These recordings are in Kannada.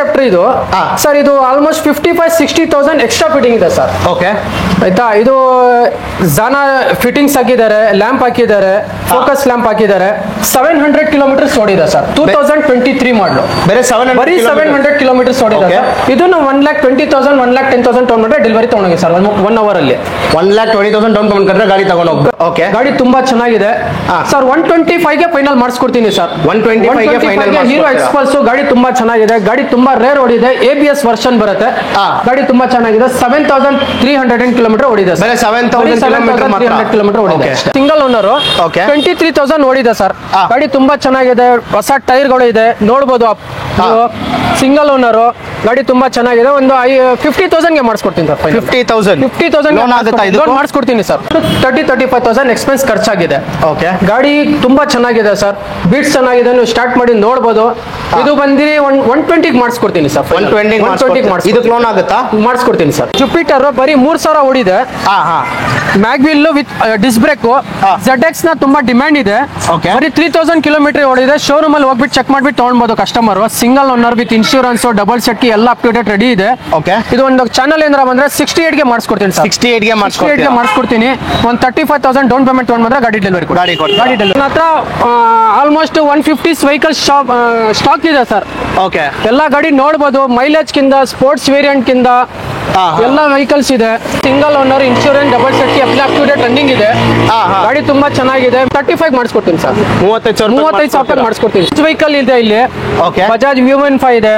ಇಂಟರ್ಸೆಪ್ಟರ್ ಇದು ಸರ್. ಇದು ಆಲ್ಮೋಸ್ಟ್ 55-60,000 ಎಕ್ಸ್ಟ್ರಾ ಫಿಟ್ಟಿಂಗ್ ಇದೆ ಸರ್. ಓಕೆ ಆಯ್ತಾ. ಇದು ಜಾನಾ ಫಿಟ್ಟಿಂಗ್ಸ್ ಹಾಕಿದ್ದಾರೆ, ಲ್ಯಾಂಪ್ ಹಾಕಿದ್ದಾರೆ, ಫೋಕಸ್ ಲ್ಯಾಂಪ್ ಹಾಕಿದ್ದಾರೆ. 700 ಕಿಲೋಮೀಟರ್ಸ್ ಓಡಿದೆ ಸರ್. 2023 ಮಾಡಲು ಬರೀ 700 ಕಿಲೋಮೀಟರ್ಸ್ ಓಡಿದೆ. ಇದನ್ನು 1,20,000 1,10,000 ತಗೊಂಡ್ರೆ ಡೆಲಿವರಿ ತಗೊಂಡೋಗಿ ಸರ್ 1 ಅವರ್ ಅಲ್ಲಿ. 1,20,000 ಡೌನ್ ಪೇಮೆಂಟ್ ಕಟ್ಟಿದ್ರೆ ಗಾಡಿ ತಗೊಂಡು ಹೋಗ್ಬೇಕು. ಓಕೆ, ಗಾಡಿ ತುಂಬಾ ಚೆನ್ನಾಗಿದೆ ಸರ್. 125ಗೆ ಫೈನಲ್ ಮಾಡಿಸ್ಕೊಡ್ತೀನಿ ಸರ್. 125ಗೆ ಫೈನಲ್. ಹೀರೋ ಎಕ್ಸ್ಪಲ್ಸ್ ಗಾಡಿ ತುಂಬಾ ಚೆನ್ನಾಗಿದೆ. ಗಾಡಿ ತುಂಬಾ ರೇರ್ ಓಡಿದೆ. ABS ವರ್ಷನ್ ಬರುತ್ತೆ. ಗಾಡಿ ತುಂಬಾ ಚೆನ್ನಾಗಿದೆ. 7,300 ಕಿಲೋಮೀಟರ್ ಓಡಿದೆ. 7,300 ಕಿಲೋಮೀಟರ್ ಓಡಿದೆ. Single owner. 23,000 ಓಡಿದೆ ಸರ್. ಗಾಡಿ ತುಂಬಾ ಚೆನ್ನಾಗಿದೆ. ಹೊಸ ಟೈರ್ಗಳು ಇದೆ, ನೋಡಬಹುದು. ಸಿಂಗಲ್ ಓನರ್ ಗಾಡಿ ತುಂಬಾ ಚೆನ್ನಾಗಿದೆ. ಒಂದು 50,000ಗೆ ಮಾಡಿಸ್ಕೊಡ್ತೀನಿ ಸರ್. 50,000 ಲೋನ್ ಮಾಡಿಸ್ಕೊಡ್ತೀನಿ ಸರ್. 30-35,000 ಎಕ್ಸ್ಪೆನ್ಸ್ ಖರ್ಚಾಗಿದೆ. ಓಕೆ, ಗಾಡಿ ತುಂಬಾ ಚೆನ್ನಾಗಿದೆ ಸರ್. ಬೀಟ್ಸ್ ಚೆನ್ನಾಗಿದೆ, ನೀವು ಸ್ಟಾರ್ಟ್ ಮಾಡಿ ನೋಡಬಹುದು. ಇದು ಬಂದಿರಿ 120ಗೆ ಮಾಡಿಸ್ಕೊಡ್ತೀನಿ ಸರ್. 120 ಇದಕ್ಕೆ ಲೋನ್ ಆಗುತ್ತಾ? ಮಾಡಿಸ್ಕೊಡ್ತೀನಿ ಸರ್. ಜುಪಿಟರ್ ಬರೀ 3,000 ಓಡಿದೆ. ಮ್ಯಾಗ್ವಿಲ್ ವಿತ್ ಡಿಸ್ ಬ್ರೇಕ್. ZX ನ ತುಂಬಾ ಡಿಮ್ಯಾಂಡ್ ಇದೆ. ಬರೀ 3,000 ಕಿಲೋಮೀಟರ್ ಓಡಿದೆ. ಶೋರೂಮ್ ಅಲ್ಲಿ ಹೋಗ್ಬಿಟ್ಟು ಚೆಕ್ ಮಾಡ್ಬಿಟ್ಟು ತಗೊಳ್ಬಹುದು customer. Single owner with insurance, double set ಎಲ್ಲ ಅಪ್ ಟು ಡೇಟ್ ರೆಡಿ ಇದೆ. ಇದು ಒಂದು ಚಾನಲ್ ಏನಾರ ಬಂದ್ರೆ 68ಗೆ ಮಾಡಿಸ್ಕೊಡ್ತೀನಿ ಸರ್. 68ಗೆ ಮಾಡಿಸ್ಕೊಡ್ತೀನಿ. ಒಂದು 35,000 ಡೌನ್ ಪೇಮೆಂಟ್ ತಗೊಂಡ್ಬಂದ್ರೆ ಗಾಡಿ ಡೆಲಿವರಿ ಗಾಡಿ ಡೆಲಿವರಿ. ನನ್ನ ಹತ್ರ ಆಲ್ಮೋಸ್ಟ್ 150 ವೆಹಿಕಲ್ ಸ್ಟಾಕ್ ಇದೆ ಸರ್. ಓಕೆ, ಎಲ್ಲ ಗಾಡಿ ನೋಡಬಹುದು. ಮೈಲೇಜ್ ಕಿಂದ ಸ್ಪೋರ್ಟ್ಸ್ ವೇರಿಯಂಟ್ ಕಿಂದ ಎಲ್ಲ ವೆಹಿಕಲ್ಸ್ ಇದೆ. Single owner, insurance, double set ಎಲ್ಲ ಅಪ್ ಟು ಡೇಟ್ ರನ್ನಿಂಗ್ ಇದೆ. ಗಾಡಿ ತುಂಬಾ ಚೆನ್ನಾಗಿದೆ. 35 ಮಾಡಿಸ್ಕೊಡ್ತೀನಿ ಸರ್. 35,000 ಮಾಡಿಸ್ಕೊಡ್ತೀನಿ. ವೆಹಿಕಲ್ ಇದೆ ಇಲ್ಲಿ. ಬಜಾಜ್ V15 ಇದೆ,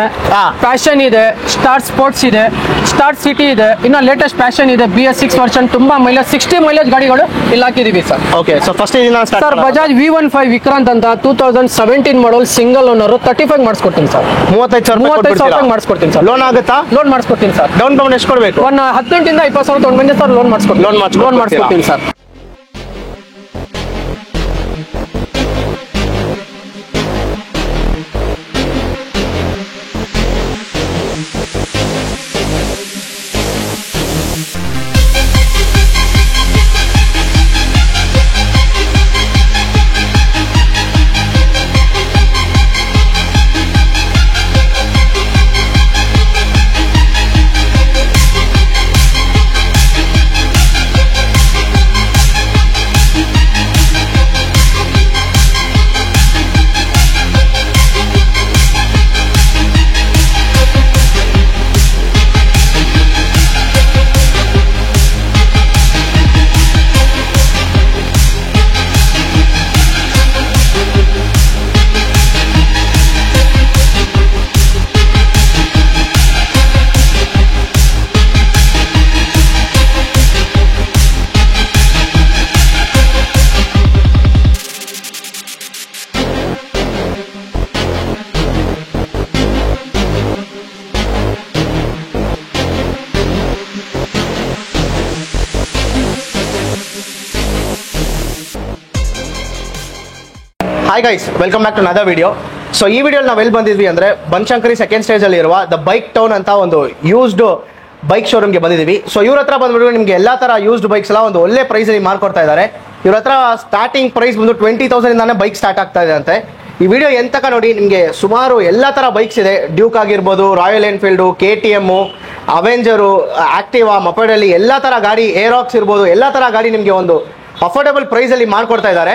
ಪ್ಯಾಷನ್ ಇದೆ, ಸ್ಟಾರ್ ಸ್ಪೋರ್ಟ್ಸ್ ಇದೆ, ಸ್ಟಾರ್ ಸಿಟಿ ಇದೆ, ಇನ್ನು ಲೇಟೆಸ್ಟ್ ಪ್ಯಾಷನ್ ಇದೆ, BS6 ವರ್ಷನ್. ತುಂಬಾ ಮೈಲೇಜ್ 60 ಮೈಲೇಜ್ ಗಾಡಿಗಳು ಇಲ್ಲಿ ಹಾಕಿದೀವಿ sir. Okay, so first sir Bajaj V15 Vikrant ಅಂತ 2017 ಮಾಡಲ್ ಸಿಂಗಲ್ ಓನರ್ 35 ಮಾಡಿಸ್ಕೊಡ್ತೀನಿ ಸರ್. 35,000 ಮಾಡಿಸ್ಕೊಡ್ತೀನಿ ಸರ್. ಲೋನ್ ಆಗುತ್ತಾ? ಲೋನ್ ಮಾಡಿಸ್ಕೊಡ್ತೀನಿ ಸರ್. ಡೌನ್ ಪೇಮೆಂಟ್ ಎಷ್ಟು ಕೊಡಬೇಕು? ಒಂದು 18,000 ಇಂದ 20,000 ತಗೊಂಡು ಬಂದೆ ಸರ್. ಲೋನ್ ಮಾಡಿಸ್ಕೊಡ್ತೀನಿ sir. Hi guys, welcome back to another video. So ಈ ವಿಡಿಯೋಲಿ ನಾವು ಎಲ್ಲಿ ಬಂದಿದ್ವಿ ಅಂದರೆ ಬನಶಂಕರಿ ಸೆಕೆಂಡ್ ಸ್ಟೇಜಲ್ಲಿ ಇರುವ ದ ಬೈಕ್ ಟೌನ್ ಅಂತ ಒಂದು ಯೂಸ್ಡ್ ಬೈಕ್ ಶೋರೂಮ್ಗೆ ಬಂದಿದ್ದೀವಿ. ಸೊ ಇವ್ರ ಹತ್ರ ಬಂದ್ಬಿಟ್ಟು ನಿಮಗೆ ಎಲ್ಲ ಥರ ಯೂಸ್ಡ್ ಬೈಕ್ಸ್ ಎಲ್ಲ ಒಂದು ಒಳ್ಳೆ ಪ್ರೈಸಲ್ಲಿ ಮಾಡ್ಕೊಡ್ತಾ ಇದ್ದಾರೆ. ಇವ್ರ ಹತ್ರ ಸ್ಟಾರ್ಟಿಂಗ್ ಪ್ರೈಸ್ ಬಂದು 20,000 ಇಂದಾನೆ ಬೈಕ್ ಸ್ಟಾರ್ಟ್ ಆಗ್ತಾ ಇದೆ ಅಂತೆ. ಈ ವಿಡಿಯೋ ಎಂತಕ ನೋಡಿ, ನಿಮಗೆ ಸುಮಾರು ಎಲ್ಲ ಥರ ಬೈಕ್ಸ್ ಇದೆ. ಡ್ಯೂಕ್ ಆಗಿರ್ಬೋದು, royal Enfield, KTM, Avenger, Activa, ಮಪೆಡಲ್ಲಿ ಎಲ್ಲ ಥರ ಗಾಡಿ, ಏರಾಕ್ಸ್ ಇರ್ಬೋದು, ಎಲ್ಲ ಥರ ಗಾಡಿ ನಿಮಗೆ ಒಂದು ಅಫೋರ್ಡೆಬಲ್ ಪ್ರೈಸಲ್ಲಿ ಮಾಡ್ಕೊಡ್ತಾ ಇದ್ದಾರೆ.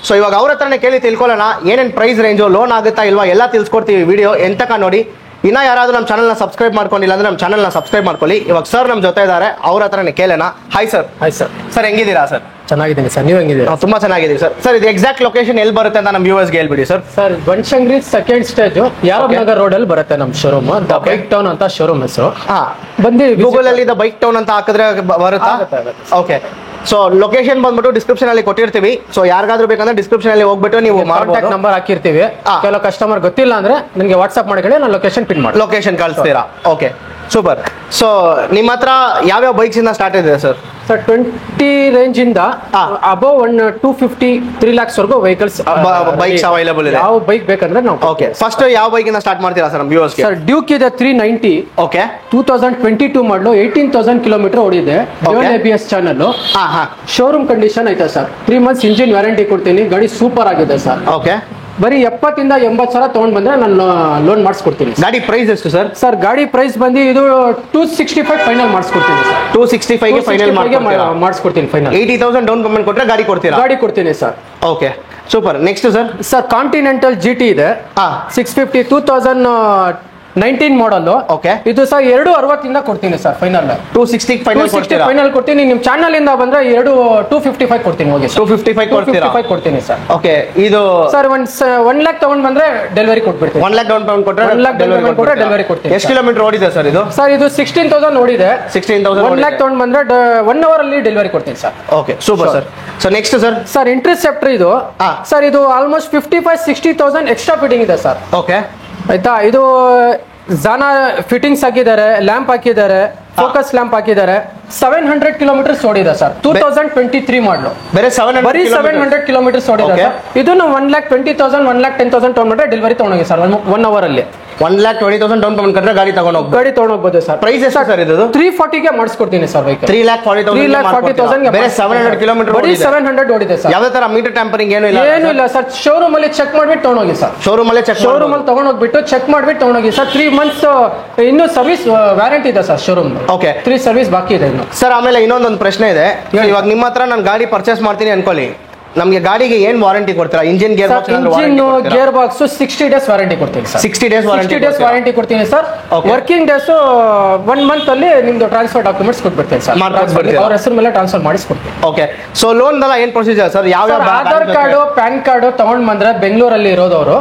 ಸೊ ಇವಾಗ ಅವ್ರ ಹತ್ರನೇ ಕೇಳಿ ತಿಳ್ಕೊಳ್ಳೋಣ ಏನೇನು ಪ್ರೈಸ್ ರೇಂಜು, ಲೋನ್ ಆಗುತ್ತಾ ಇಲ್ವಾ ಎಲ್ಲ ತಿಳ್ಸ್ಕೊಡ್ತೀವಿ. ವಿಡಿಯೋ ಎಂತಕ ನೋಡಿ. ಇನ್ನ ಯಾರಾದರೂ ನಮ್ಮ ಚಾನಲ್ನ ಸಬ್ಸ್ಕ್ರೈಬ್ ಮಾಡ್ಕೊಂಡಿಲ್ಲ ಅಂದ್ರೆ ನಮ್ಮ ಚಾನಲ್ನ ಸಬ್ಸ್ಕ್ರೈಬ್ ಮಾಡ್ಕೊಳ್ಳಿ. ಇವಾಗ ಸರ್ ನಮ್ಮ ಜೊತೆ ಇದ್ದಾರೆ, ಅವ್ರ ಹತ್ರನೇ ಕೇಳೋಣ. Hi sir. Hi sir. Sir ಹೆಂಗಿದ್ದೀರಾ ಸರ್? ಚೆನ್ನಾಗಿದ್ದೀನಿ ಸರ್, ನೀವು ಹೆಂಗಿದ್ದೀರಾ? ತುಂಬಾ ಚೆನ್ನಾಗಿದ್ದೀವಿ ಸರ್. ಸರ್ ಇದು ಎಕ್ಸಾಕ್ಟ್ ಲೊಕೇಶನ್ ಎಲ್ಲಿ ಬರುತ್ತೆ ಅಂತ ನಮ್ಮ ವ್ಯೂವರ್ಸ್ಗೆ ಹೇಳ್ಬಿಡಿ sir. Sir Banashankari second stage Yarab Nagar road ಅಲ್ಲಿ ಬರುತ್ತೆ ನಮ್ಮ ಶೋರೂಮ್. ದ ಬೈಕ್ ಟೌನ್ ಅಂತ ಶೋರೂಮ್ ಹೆಸರು. ಬಂದು ಗೂಗಲ್ ಅಲ್ಲಿ ದ ಬೈಕ್ ಟೌನ್ ಅಂತ ಹಾಕಿದ್ರೆ ಬರುತ್ತಾ? ಓಕೆ. ಸೊ ಲೊಕೇಶನ್ ಬಂದ್ಬಿಟ್ಟು ಡಿಸ್ಕ್ರಿಪ್ಷನ್ ಅಲ್ಲಿ ಕೊಟ್ಟಿರ್ತೀವಿ. ಸೊ ಯಾರಿಗಾದ್ರೂ ಬೇಕಂದ್ರೆ ಡಿಸ್ಕ್ರಿಪ್ಷನ್ ಅಲ್ಲಿ ಹೋಗ್ಬಿಟ್ಟು ನೀವು ಕಾಂಟ್ಯಾಕ್ಟ್ ನಂಬರ್ ಹಾಕಿರ್ತೀವಿ. ಕೆಲವು ಕಸ್ಟಮರ್ ಗೊತ್ತಿಲ್ಲ ಅಂದ್ರೆ ನನಗೆ ವಾಟ್ಸ್ಆಪ್ ಮಾಡಿ ನಾನು ಲೊಕೇಶನ್ ಪಿನ್ ಮಾಡಿ ಲೊಕೇಶನ್ ಕಳಿಸ್ತೀರಾ? Okay, super. ಸೊ ನಿಮ್ಮ ಹತ್ರ ಯಾವ್ಯಾವ ಬೈಕ್ಸ್ ಇಂದ ಸ್ಟಾರ್ಟ್ ಇದೆ ಸರ್? ಸರ್ 20 ರೇಂಜ್ ಇಂದ ಅಬೌವ್ 250-3 lakhs ವರೆಗೂ ವೆಹಿಕಲ್ಸ್ ಬೈಕ್ಸ್ ಅವೈಲೇಬಲ್ ಇದೆ. ಯಾವ ಬೈಕ್ ಬೇಕಂದ್ರೆ ನಾವು. ಓಕೆ, ಫಸ್ಟ್ ಯಾವ ಬೈಕ್ ಇಂದ ಸ್ಟಾರ್ಟ್ ಮಾಡ್ತೀರಾ ಸರ್ ನಮ್ಮ ವ್ಯೂವರ್ಸ್ ಗೆ? ಸರ್ ಡ್ಯೂಕ್ ಇದೆ 390. ಓಕೆ, 2022 ಮಾಡಲು 18,000 ಕಿಲೋಮೀಟರ್ ಓಡಿದೆ. ABS channel. ಶೋರೂಮ್ ಕಂಡೀಷನ್ ಐತೆ ಸರ್. 3 months ಇಂಜಿನ್ ವ್ಯಾರಂಟಿ ಕೊಡ್ತೀನಿ. ಗಾಡಿ ಸೂಪರ್ ಆಗಿದೆ ಸರ್. ಓಕೆ. ಬರೀ 70 ಇಂದ 80 ಸಾವಿರ ತಗೊಂಡ್ ಬಂದ್ರೆ ನಾನು ಲೋನ್ ಮಾಡಿಸ್ಕೊಡ್ತೀನಿ. ಗಾಡಿ ಪ್ರೈಸ್ ಎಷ್ಟು ಸರ್? ಸರ್ ಗಾಡಿ ಪ್ರೈಸ್ ಬಂದು ಇದು 265 ಫೈನಲ್ ಮಾಡಿಸ್ಕೊಡ್ತೀನಿ ಸರ್. 265 ಗೆ ಫೈನಲ್ ಮಾಡಿಸ್ಕೊಡ್ತೀನಿ ಫೈನಲ್. 80,000 ಡೌನ್ ಪೇಮೆಂಟ್ ಕೊಟ್ಟರೆ ಗಾಡಿ ಕೊಡ್ತೀರಾ? ಗಾಡಿ ಕೊಡ್ತೀನಿ sir. Okay super. Next sir? Sir continental GT ಇದೆ 650 2019 ಮಾಡಲ್. ಓಕೆ ಇದು ಸರ್ 260 ಇಂದ ಕೊಡ್ತೀನಿ ಸರ್ ಫೈನಲ್. 260 ಫೈನಲ್ ಕೊಡ್ತೀನಿ. ನಿಮ್ ಚಾನಲ್ ಇಂದ ಬಂದ್ರೆ 255 ಕೊಡ್ತೀನಿ. ಹೋಗಿ 255 ಕೊಡ್ತೀರಾ? ಕೊಡ್ತೀನಿ ಸರ್. ಓಕೆ ಇದು ಸರ್ 1 lakh ತಗೊಂಡ್ ಬಂದ್ರೆ ಡೆಲಿವರಿ ಕೊಟ್ಬಿಡ್ತೀನಿ. 1 lakh ಡೌನ್ ಪೇಮೆಂಟ್ ಕೊಟ್ಟರೆ 1 lakh ಡೆಲಿವರಿ ಕೊಡ್ತೀನಿ. ಎಷ್ಟು ಕಿಲೋಮೀಟರ್ ಓಡಿದೆ ಸರ್ ಇದು? ಸರ್ ಇದು 16,000 ಓಡಿದೆ. 16,000 1 lakh ತಗೊಂಡ್ ಬಂದ್ರೆ 1 hour ಅಲ್ಲಿ ಡೆಲಿವರಿ ಕೊಡ್ತೀನಿ sir. Okay super sir. So next sir? Sir interceptor ಇದು ಸರ್ ಇದು ಆಲ್ಮೋಸ್ಟ್ 55-60,000 ಎಕ್ಸ್ಟ್ರಾ ಫಿಟ್ಟಿಂಗ್ ಇದೆ ಸರ್. ಓಕೆ ಆಯ್ತಾ. ಇದು ಜಾನಾ ಫಿಟ್ಟಿಂಗ್ಸ್ ಹಾಕಿದ್ದಾರೆ, ಲ್ಯಾಂಪ್ ಹಾಕಿದ್ದಾರೆ, ಫೋಕಸ್ ಲ್ಯಾಂಪ್ ಹಾಕಿದ್ದಾರೆ. 700 ಕಿಲೋಮೀಟರ್ಸ್ ಓಡಿದೆ ಸರ್. 2023 ಮಾಡಲು. ಬರೀ 700 ಕಿಲೋಮೀಟರ್ಸ್ ಓಡಿದೆ ಸರ್. ಇದನ್ನು 1,20,000 1,10,000 ತಗೊಂಡ್ರೆ ಡೆಲಿವರಿ ತಗೊಂಡೋಗಿ ಸರ್ 1 hour ಅಲ್ಲಿ. 1,20,000 ಡೌನ್ ಪೇಮೆಂಟ್ ಕೊಟ್ಟರೆ ಗಾಡಿ ತಗೊಂಡೋಗ್ಬೋದು ಸರ್. ಪ್ರೈಸ್ ಎಷ್ಟು ಸರ್ ಇದು? 340 ಗೆ ಮಾಡಿಸ್ಕೊಡ್ತೀನಿ ಸರ್. 3,40,000 ಬೇರೆ 700 ಕಿಲೋಮೀಟರ್ ಬರೀ 700 ಓಡಿದೆ ಸರ್. ಯಾವುದೇ ತರ ಮೀಟರ್ ಟ್ಯಾಂಪರಿಂಗ್ ಏನು ಇಲ್ಲ ಸರ್. ಶೋರೂಮ್ ಅಲ್ಲಿ ಚೆಕ್ ಮಾಡ್ಬಿಟ್ಟು ತಗೊಂಡೋಗಿ ಸರ್. ಶೋರೂಮ್ ಅಲ್ಲಿ ತಗೊಂಡೋಗ್ಬಿಟ್ಟು ಚೆಕ್ ಮಾಡ್ಬಿಟ್ಟು ತಗೊಂಡೋಗಿ ಸರ್. 3 months ಇನ್ನು ಸರ್ವಿಸ್ ವ್ಯಾರಂಟಿ ಇದೆ ಸರ್ ಶೋರೂಮ್. ಓಕೆ 3 ಸರ್ವಿಸ್ ಬಾಕಿ ಇದೆ ಇನ್ನು ಸರ್. ಆಮೇಲೆ ಇನ್ನೊಂದೊಂದು ಪ್ರಶ್ನೆ ಇದೆ. ಇವಾಗ ನಿಮ್ಮ ಹತ್ರ ನಾನು ಗಾಡಿ ಪರ್ಚೇಸ್ ಮಾಡ್ತೀನಿ ಅನ್ಕೊಳ್ಳಿ, ನಮಗೆ ಗಾಡಿಗೆ ಏನ್ ವಾರಂಟಿ ಕೊಡ್ತೀರಾ? Engine gear box 60 days warranty ಕೊಡ್ತೀನಿ ಸರ್. 60 days ವಾರಂಟಿ ಕೊಡ್ತೀನಿ ಸರ್. ವರ್ಕಿಂಗ್ ಡೇಸ್ 1 month ಅಲ್ಲಿ ನಿಮ್ದು ಟ್ರಾನ್ಸ್ಫರ್ ಡಾಕ್ಯುಮೆಂಟ್ಸ್ ಕೊಟ್ಬಿಡ್ತೀನಿ ಸರ್. ಅವ್ರ ಹೆಸರು ಮೇಲೆ ಟ್ರಾನ್ಸ್ಫರ್ ಮಾಡಿಸ್ಕೊಡ್ತೀನಿ. ಓಕೆ. ಸೊ ಲೋನ್ ಎಲ್ಲ ಏನ್ ಪ್ರೊಸೀಜರ್ ಸರ್? ಯಾವ ಆಧಾರ್ ಕಾರ್ಡ್ ಪ್ಯಾನ್ ಕಾರ್ಡ್ ತಗೊಂಡ್ ಬಂದ್ರೆ ಬೆಂಗಳೂರಲ್ಲಿ ಇರೋದವರು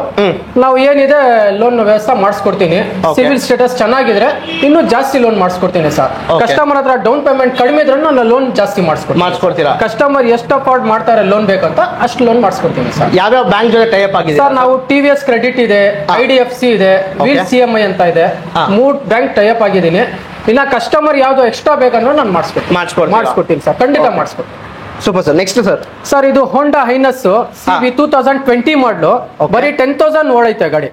ನಾವು ಏನಿದೆ ಲೋನ್ ವ್ಯವಸ್ಥೆ ಮಾಡಿಸ್ಕೊಡ್ತೀನಿ. ಸಿವಿಲ್ ಸ್ಟೇಟಸ್ ಚೆನ್ನಾಗಿದ್ರೆ ಇನ್ನೂ ಜಾಸ್ತಿ ಲೋನ್ ಮಾಡಿಸ್ಕೊಡ್ತೀನಿ ಸರ್. ಕಸ್ಟಮರ್ ಹತ್ರ ಡೌನ್ ಪೇಮೆಂಟ್ ಕಡಿಮೆ ಇದ್ರೂ ನಾನು ಲೋನ್ ಜಾಸ್ತಿ ಮಾಡಿಸ್ಕೊಡ್ತೀರಾ? ಕಸ್ಟಮರ್ ಎಷ್ಟು ಅಫೋರ್ಡ್ ಮಾಡ್ತಾರೆ ಲೋನ್ ಬೇಕಂತ ಅಷ್ಟು ಲೋನ್ ಮಾಡಿಸ್ಕೊಡ್ತೀನಿ ಸರ್. ಯಾವ್ಯಾವ ಬ್ಯಾಂಕ್ ಜೊತೆ ಟೈ ಅಪ್ ಆಗಿದೆ ಸರ್? ನಾವು TVS ಕ್ರೆಡಿಟ್ ಇದೆ, IDFC ಇದೆ, ವೀಲ್ CMI ಅಂತ ಇದೆ. 3 ಬ್ಯಾಂಕ್ ಟೈ ಅಪ್ ಆಗಿದ್ದೀನಿ. ಇನ್ನ ಕಸ್ಟಮರ್ ಯಾವ್ದು ಎಕ್ಸ್ಟ್ರಾ ಬೇಕಂದ್ರೆ ನಾನು ಮಾಡಿಸ್ಕೊಡ್ತೀನಿ ಸರ್. ಖಂಡಿತ ಮಾಡಿಸ್ಕೊಡ್ತೀನಿ. Super sir. Next sir? Sir ಇದು ಹೋಂಡಾ ಹೈನಸ್ CB 2020 ಮಾಡಲು. ಬರೀ 10,000 ಓಡೈತೆ ಗಾಡಿ.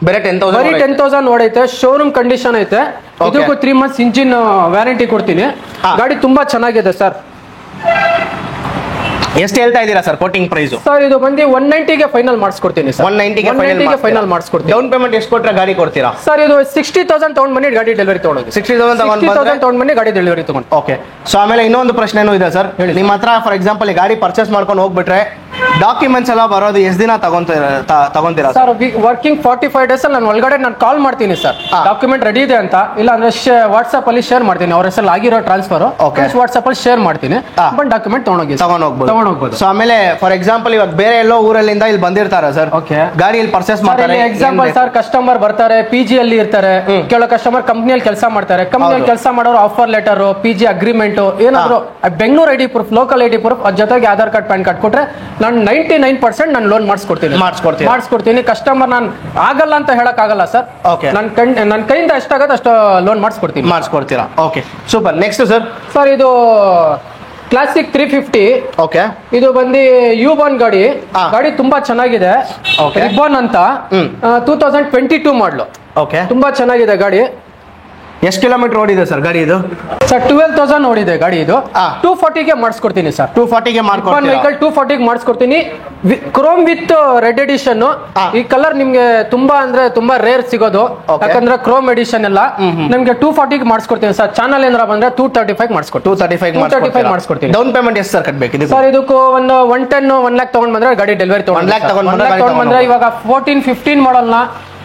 ಬರೀ 10,000 ಓಡೈತೆ. ಶೋರೂಮ್ ಕಂಡೀಷನ್ ಐತೆ. ಇದಕ್ಕೂ 3 months ಇಂಜಿನ್ ವ್ಯಾರಂಟಿ ಕೊಡ್ತೀನಿ. ಗಾಡಿ ತುಂಬಾ ಚೆನ್ನಾಗಿದೆ ಸರ್. ಎಷ್ಟು ಹೇಳ್ತಾ ಇದ್ದೀರಾ ಸರ್ ಕೋಟಿಂಗ್ ಪ್ರೈಸ್? ಸರ್ ಇದು ಬಂದು 190 ಗೆ ಫೈನಲ್ ಮಾಡಿಸ್ಕೊಡ್ತೀನಿ ಸರ್. 190 ಗೆ ಫೈನಲ್ ಮಾಡಿಸ್ಕೊಡ್ತೀನಿ. ಡೌನ್ ಪೇಮೆಂಟ್ ಎಷ್ಟು ಕೊಟ್ಟರೆ ಗಾಡಿ ಕೊಡ್ತೀರಾ? ಸರ್ ಇದು 60,000 ತಗೊಂಡ್ ಬನ್ನಿ ಗಾಡಿ ಡೆಲಿವರಿ ತಗೊಂಡೋಗಿ. 60,000 ತಗೊಂಡ್ ಬನ್ನಿ ಗಾಡಿ ಡೆಲಿವರಿ ತಗೊಂಡು. ಓಕೆ. ಸೊ ಆಮೇಲೆ ಇನ್ನೊಂದು ಪ್ರಶ್ನೆನೂ ಇದೆ ಸರ್. ನಿಮ್ಮ ಹತ್ರ ಫಾರ್ ಎಕ್ಸಾಂಪಲ್ ಈ ಗಾಡಿ ಪರ್ಚೇಸ್ ಮಾಡ್ಕೊಂಡು ಹೋಗ್ಬಿಟ್ರೆ ಡಾಕ್ಯುಮೆಂಟ್ಸ್ ಎಲ್ಲ ಬರೋದು ಎಷ್ಟು ದಿನ ತಗೊಂತೀರಾ ಸರ್? ವರ್ಕಿಂಗ್ 45 days ಅಲ್ಲಿ ನಾನು ಒಳಗಡೆ ಕಾಲ್ ಮಾಡ್ತೀನಿ ಸರ್. ಡಾಕ್ಯುಮೆಂಟ್ ರೆಡಿ ಇದೆ ಅಂತ. ಇಲ್ಲ ಅಂದ್ರೆ ವಾಟ್ಸ್ಆಪ್ ಅಲ್ಲಿ ಶೇರ್ ಮಾಡ್ತೀನಿ. ಅವ್ರ ಹೆಸರು ಆಗಿರೋ ಟ್ರಾನ್ಸ್ಫರ್ ವಾಟ್ಸ್ಆಪ್ ಅಲ್ಲಿ ಶೇರ್ ಮಾಡ್ತೀನಿ. ಬಟ್ ಡಾಕ್ಯುಮೆಂಟ್ ತಗೊಂಡೋಗ್ಬೋದು. ಸೊ ಆಮೇಲೆ ಫಾರ್ ಎಕ್ಸಾಂಪಲ್ ಇವಾಗ ಬೇರೆ ಎಲ್ಲೋ ಊರಲ್ಲಿಂದ ಇಲ್ಲಿ ಬಂದಿರ್ತಾರೆ ಸರ್. ಓಕೆ. ಗಾಡಿ ಇಲ್ಲಿ ಪರ್ಚೇಸ್ ಮಾಡ್ತಾರೆ. ಎಕ್ಸಾಂಪಲ್ ಸರ್ ಕಸ್ಟಮರ್ ಬರ್ತಾರೆ, PG ಅಲ್ಲಿ ಇರ್ತಾರೆ. ಕೆಲವು ಕಸ್ಟಮರ್ ಕಂಪ್ನಿಯಲ್ಲಿ ಕೆಲಸ ಮಾಡ್ತಾರೆ. ಕಂಪ್ನಿಯಲ್ಲಿ ಕೆಲಸ ಮಾಡೋರು ಆಫರ್ ಲೆಟರ್, PG ಅಗ್ರಿಮೆಂಟ್ ಏನಾದ್ರು Bengaluru ID proof, local ID proof ಅದ್ರ ಜೊತೆಗೆ ಆಧಾರ್ ಕಾರ್ಡ್ ಪ್ಯಾನ್ ಕಾರ್ಡ್ ಕೊಟ್ರೆ ನಾನು 99% ನಾನು ಲೋನ್ ಮಾಡಿಸ್ಕೊಡ್ತೀನಿ. ಕಸ್ಟಮರ್ ನಾನು ಆಗಲ್ಲ ಅಂತ ಹೇಳಕ್ ಆಗಲ್ಲ ಸರ್. ನನ್ನ ಕೈಯಿಂದ ಎಷ್ಟಾಗತ್ತೆ ಅಷ್ಟು ಲೋನ್ ಮಾಡಿಸ್ಕೊಡ್ತೀರಾ? Okay super. Next sir? Sir ಇದು ಕ್ಲಾಸಿಕ್ 350. ಓಕೆ. ಇದು ಬಂದು U-Born ಗಾಡಿ ತುಂಬಾ ಚೆನ್ನಾಗಿದೆ. ರಿಬ್ಬಾನ್ ಅಂತ 2022 ಮಾಡಲು. ಓಕೆ. ತುಂಬಾ ಚೆನ್ನಾಗಿದೆ ಗಾಡಿ. ಎಷ್ಟು ಕಿಲೋಮೀಟರ್ ಓಡಿದೆ ಸರ್ ಗಾಡಿ ಇದು? ಸರ್ 12,000 ಓಡಿದೆ ಗಾಡಿ ಇದು. 240 ಗೆ ಮಾಡಿಸ್ಕೊಡ್ತೀನಿ ಸರ್. 240 ಗೆ ವೆಹಿಕಲ್ 240 ಗೆ ಮಾಡಿಸ್ಕೊಡ್ತೀನಿ. Chrome with red edition. ಈ ಕಲರ್ ನಿಮ್ಗೆ ತುಂಬಾ ಅಂದ್ರೆ ತುಂಬಾ ರೇರ್ ಸಿಗೋದು. ಯಾಕಂದ್ರೆ ಕ್ರೋಮ್ ಎಡಿಷನ್ ಎಲ್ಲ ನಿಮ್ಗೆ 240 ಗೆ ಮಾಡಿಸ್ಕೊಡ್ತೀನಿ ಸರ್. ಚಾನಲ್ ಏನಾರ ಬಂದ್ರೆ 235 ಮಾಡಿಸ್ಕೊಡ್ತೀನಿ. ಡೌನ್ ಪೇಮೆಂಟ್ ಎಷ್ಟು ಸರ್ ಕಟ್ಟಬೇಕು ಸರ್? ಇದಕ್ಕೂ ಒಂದು 110 1 lakh ತಗೊಂಡ್ ಬಂದ್ರೆ ಗಾಡಿ ಡೆಲಿವರಿ ತಗೊಂಡ್ ಬಂದ್ರೆ ಇವಾಗ 14-15 ಮಾಡಲ್ನ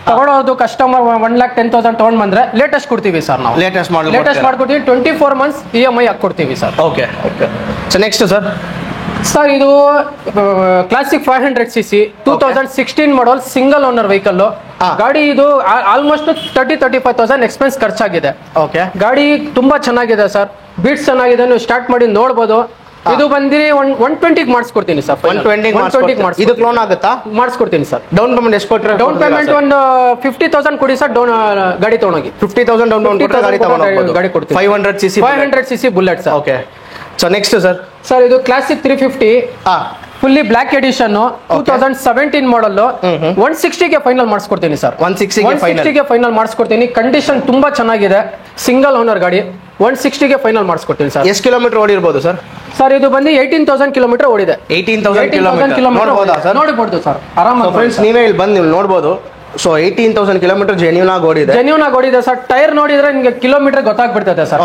ತಗೊಳ್ಳೋದು ಕಸ್ಟಮರ್ 1,10,000 ತಗೊಂಡ್ ಬಂದ್ರೆ ಲೇಟೆಸ್ಟ್ ಕೊಡ್ತೀವಿ ಸರ್. ನಾವು ಲೇಟೆಸ್ಟ್ ಮಾಡ್ಕೊಡ್ತೀವಿ. 24 months EMI ಹಾಕೊಡ್ತೀವಿ sir. Okay. Next sir? Sir ಇದು classic 500cc 2016 model single owner vehicle ಗಾಡಿ. ಇದು ಆಲ್ಮೋಸ್ಟ್ 30-35,000 ಎಕ್ಸ್ಪೆನ್ಸ್ ಖರ್ಚಾಗಿದೆ. ಓಕೆ. ಗಾಡಿ ತುಂಬಾ ಚೆನ್ನಾಗಿದೆ ಸರ್. ಬೀಟ್ಸ್ ಚೆನ್ನಾಗಿದೆ, ನೀವು ಸ್ಟಾರ್ಟ್ ಮಾಡಿ ನೋಡ್ಬೋದು. ಇದು ಬಂದಿರಿ 120 ಮಾಡಿಸ್ಕೊಡ್ತೀನಿ ಸರ್. 120 ಇದಕ್ಕೆ ಲೋನ್ ಆಗುತ್ತಾ? ಮಾಡಿಸ್ಕೊಡ್ತೀನಿ ಸರ್. ಡೌನ್ ಪೇಮೆಂಟ್ ಎಷ್ಟು ಕೊಟ್ಟರೆ? ಡೌನ್ ಪೇಮೆಂಟ್ ಒಂದು 50,000 ಕೊಡಿ ಸರ್. ಗಾಡಿ ತಗೊಂಡೋಗಿ 50,000 ಡೌನ್ ಪೇಮೆಂಟ್ ಗಾಡಿ ಕೊಡ್ತೀನಿ. 500cc bullet sir. Okay. So next sir? Sir ಇದು ಕ್ಲಾಸಿಕ್ 350 ಫುಲ್ಲಿ ಬ್ಲಾಕ್ ಎಡಿಷನ್ 2017 ಮಾಡಲ್ 160ಗೆ ಫೈನಲ್ ಮಾಡಿಸ್ಕೊಡ್ತೀನಿ ಸರ್. 160ಗೆ ಫೈನಲ್ ಮಾಡಿಸ್ಕೊಡ್ತೀನಿ. ಕಂಡೀಷನ್ ತುಂಬಾ ಚೆನ್ನಾಗಿದೆ. ಸಿಂಗಲ್ ಓನರ್ ಗಾಡಿ 160ಗೆ ಫೈನಲ್ ಮಾಡಿಸ್ಕೊಡ್ತೀನಿ ಸರ್. ಎಷ್ಟು ಕಿಲೋಮೀಟರ್ ಓಡಿರ್ಬೋದು ಸರ್? ಸರ್ ಇದು ಬಂದು 18,000 ಕಿಲೋಮೀಟರ್ ಓಡಿದೆ. 18,000 ಕಿಲೋಮೀಟರ್ ನೋಡಬಹುದು ಸರ್ ಆರಾಮಾಗಿ. ಫ್ರೆಂಡ್ಸ್ ನೀವೇ ಇಲ್ಲಿ ಬಂದು ನೀವು ನೋಡಬಹುದು. ಸೊ 18,000 ಕಿಲೋಮೀಟರ್ ಜೆನ್ಯೂನ್ ಆಗಿ ಓಡಿದೆ ಸರ್. ಟೈರ್ ನೋಡಿದ್ರೆ ನಿಮಗೆ ಕಿಲೋಮೀಟರ್ ಗೊತ್ತಾಗ್ಬಿಡ್ತದೆ ಸರ್.